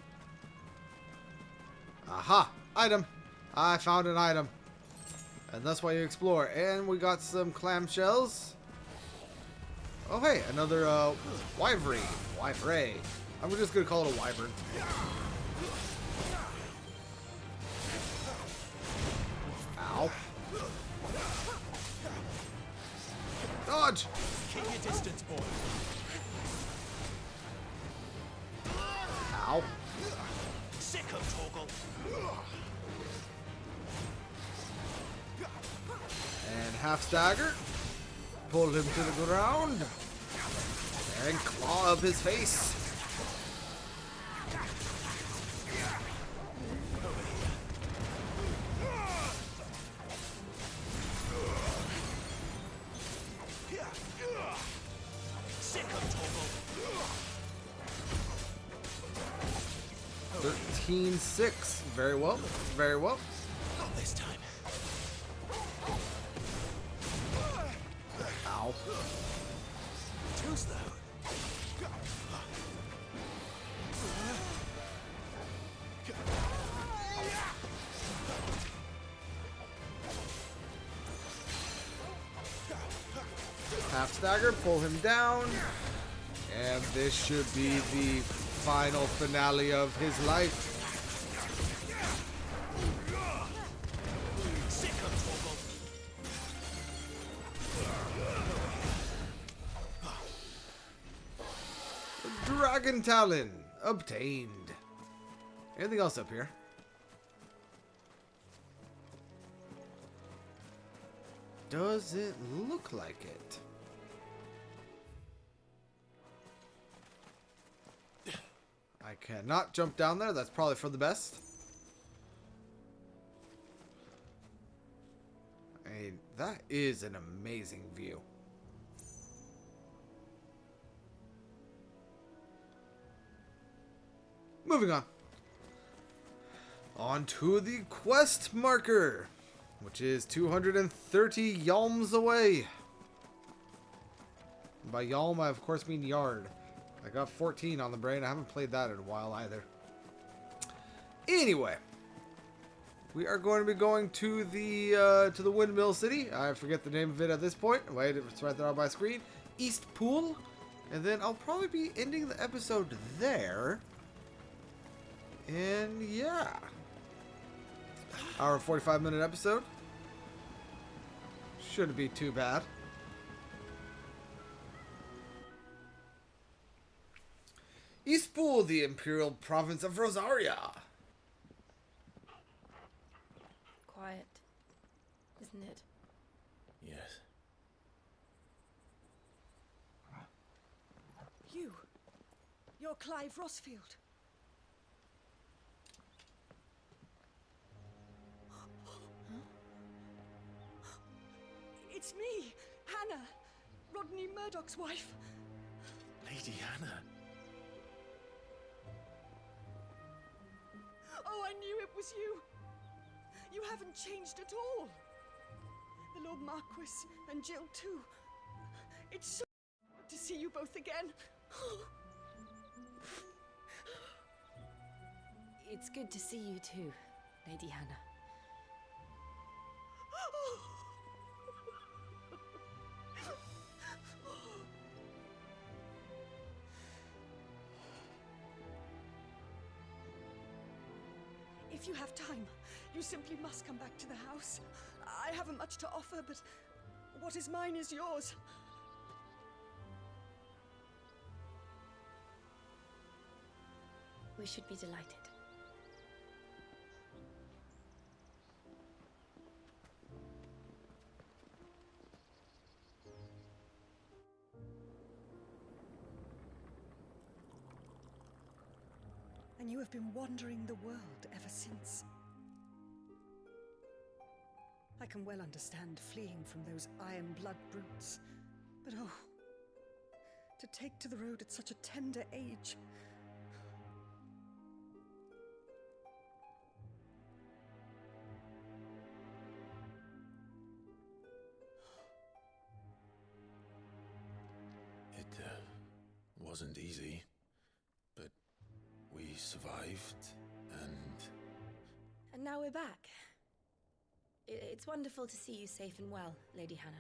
Aha! Item! I found an item. And that's why you explore. And we got some clamshells. Oh hey, another wyvern. Wyvray. I'm just gonna call it a wyvern. Ow. Dodge! Keep your distance, boy. Ow. Sicko, Torgal. And half stagger. Pull him to the ground. And claw up his face. Sicko, Torgal. 13-6. Very well. Very well. Not this time. Ow. Too slow. Half stagger, pull him down. And this should be the final finale of his life. Dragon Talon obtained. Anything else up here? Does it look like it? I cannot jump down there. That's probably for the best. I mean, that is an amazing view. Moving on. On to the quest marker, which is 230 yalms away. by Yalm, I of course mean Yard. I got 14 on the brain. I haven't played that in a while either. Anyway, we are going to be going to the Windmill City. I forget the name of it at this point. Wait, it's right there on my screen. East Pool. And then I'll probably be ending the episode there. And yeah. Hour and 45-minute episode. Shouldn't be too bad. East Pool, the Imperial Province of Rosaria. Quiet, isn't it? Yes. You're Clive Rossfield. It's me, Hannah, Rodney Murdoch's wife. Lady Hannah. Oh, I knew it was you. You haven't changed at all. The Lord Marquis and Jill too. It's so good to see you both again. It's good to see you too, Lady Hannah. If you have time, you simply must come back to the house. I haven't much to offer, but what is mine is yours. We should be delighted. And you have been wandering the world ever since. I can well understand fleeing from those iron blood brutes, but oh, to take to the road at such a tender age. It wasn't easy, but we survived, and... And now we're back. It's wonderful to see you safe and well, Lady Hannah.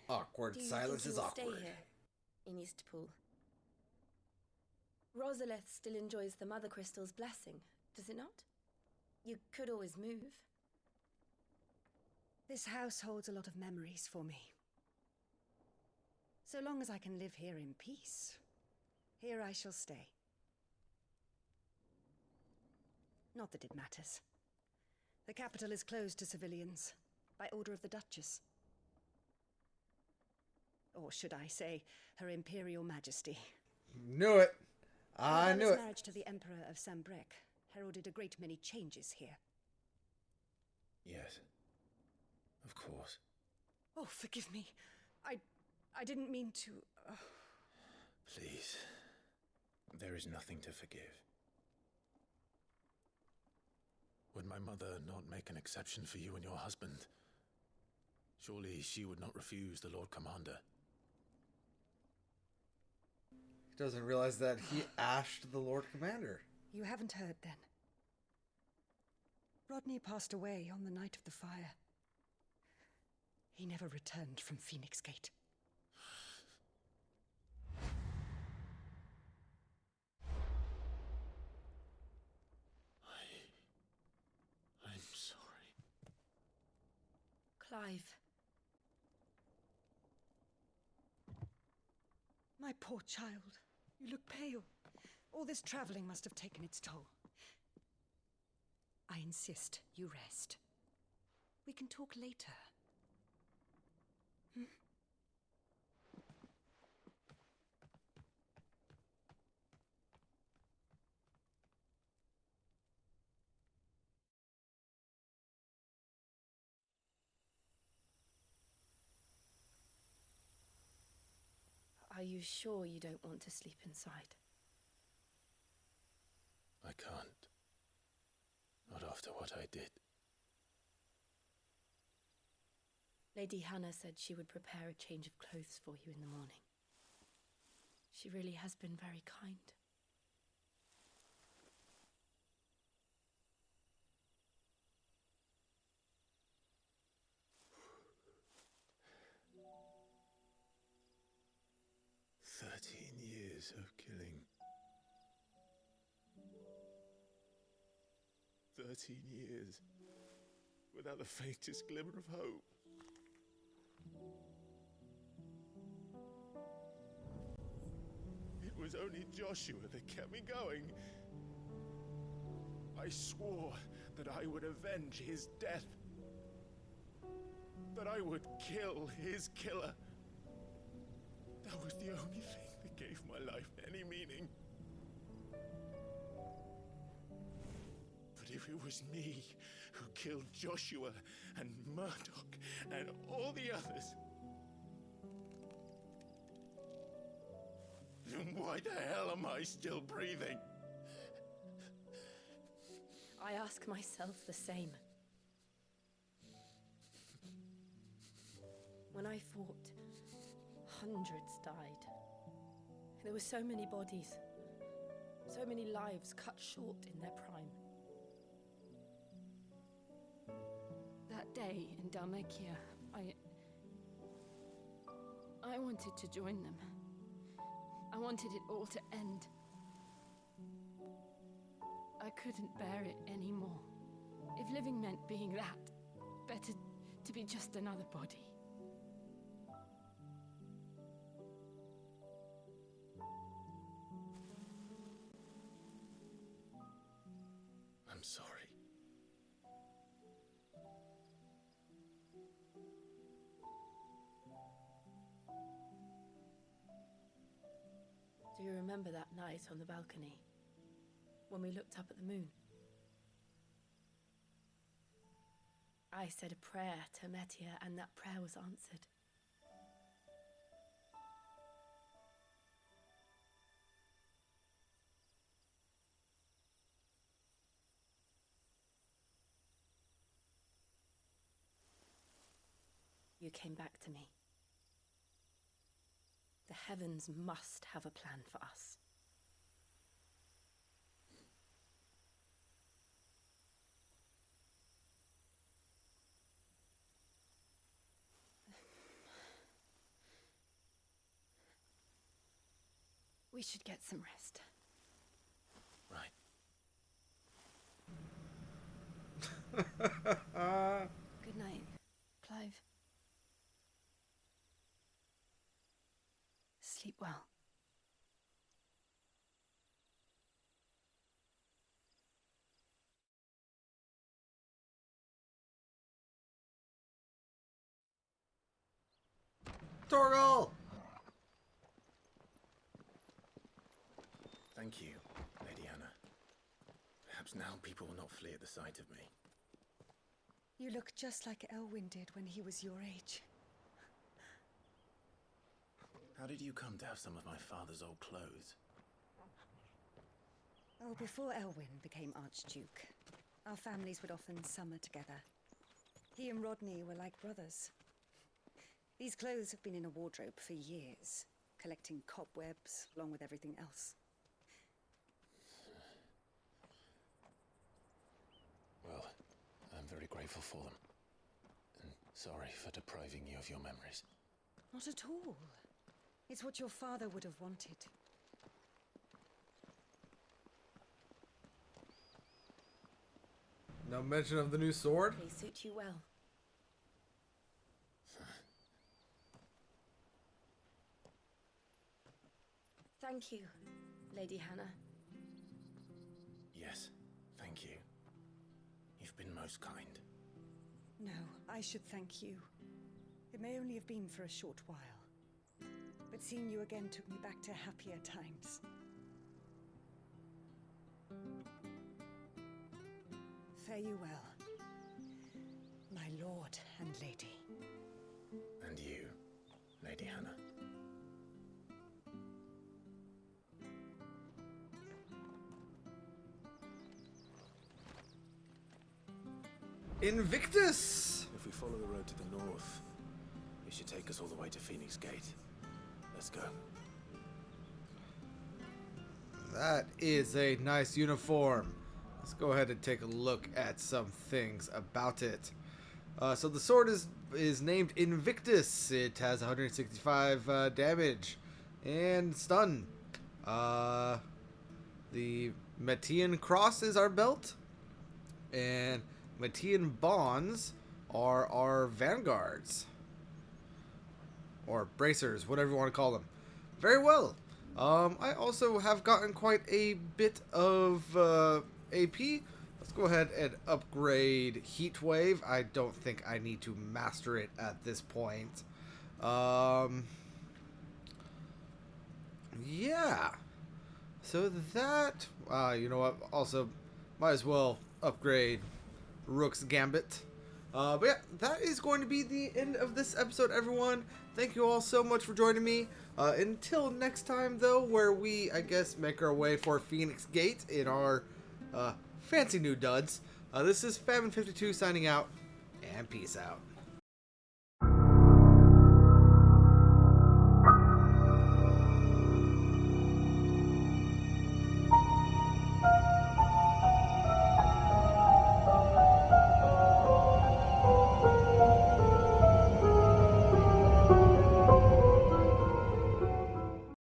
Awkward. Silence is awkward. Stay here, in Eastpool. Rosalith still enjoys the Mother Crystal's blessing, does it not? You could always move. This house holds a lot of memories for me. So long as I can live here in peace, here I shall stay. Not that it matters. The capital is closed to civilians, by order of the Duchess. Or should I say, Her Imperial Majesty. Knew it. I knew it. Marriage to the Emperor of Sambrec heralded a great many changes here. Yes. Of course. Oh, forgive me. I didn't mean to... Please. There is nothing to forgive. Would my mother not make an exception for you and your husband? Surely she would not refuse the Lord Commander. He doesn't realize that he ashed the Lord Commander. You haven't heard, then. Rodney passed away on the night of the fire. He never returned from Phoenix Gate. I'm sorry. Clive. My poor child. You look pale. All this traveling must have taken its toll. I insist you rest. We can talk later. Hmm? Are you sure you don't want to sleep inside? I can't. Not after what I did. Lady Hannah said she would prepare a change of clothes for you in the morning. She really has been very kind. Years of killing. 13 years without the faintest glimmer of hope. It was only Joshua that kept me going. I swore that I would avenge his death. That I would kill his killer. That was the only thing that gave my life any meaning. But if it was me who killed Joshua and Murdoch and all the others, then why the hell am I still breathing? I ask myself the same. When I fought, hundreds died. There were so many bodies, so many lives cut short in their prime. That day in Dalmekia, I wanted to join them. I wanted it all to end. I couldn't bear it anymore. If living meant being that, better to be just another body. I'm sorry. Do you remember that night on the balcony, when we looked up at the moon? I said a prayer to Metia, and that prayer was answered. You came back to me. The heavens must have a plan for us. We should get some rest. Right. Good night, Clive. Sleep well. Torgal! Thank you, Lady Hannah. Perhaps now people will not flee at the sight of me. You look just like Elwyn did when he was your age. How did you come to have some of my father's old clothes? Oh, before Elwyn became Archduke, our families would often summer together. He and Rodney were like brothers. These clothes have been in a wardrobe for years, collecting cobwebs along with everything else. Well, I'm very grateful for them. And sorry for depriving you of your memories. Not at all. It's what your father would have wanted. No mention of the new sword? They suit you well. Thank you, Lady Hannah. Yes, thank you. You've been most kind. No, I should thank you. It may only have been for a short while, but seeing you again took me back to happier times. Fare you well, my lord and lady. And you, Lady Hannah. Invictus! If we follow the road to the north, it should take us all the way to Phoenix Gate. Let's go. That is a nice uniform. Let's go ahead and take a look at some things about it. So the sword is named Invictus. It has 165 damage and stun. The Metian Cross is our belt, and Metian Bonds are our vanguards, or bracers, whatever you want to call them. Very well. I also have gotten quite a bit of AP. Let's go ahead and upgrade Heat Wave. I don't think I need to master it at this point. Yeah. So that, you know what? Also, might as well upgrade Rook's Gambit. But yeah, that is going to be the end of this episode, everyone. Thank you all so much for joining me. Until next time, though, where we, I guess, make our way for Phoenix Gate in our fancy new duds. This is Famine52 signing out, and peace out.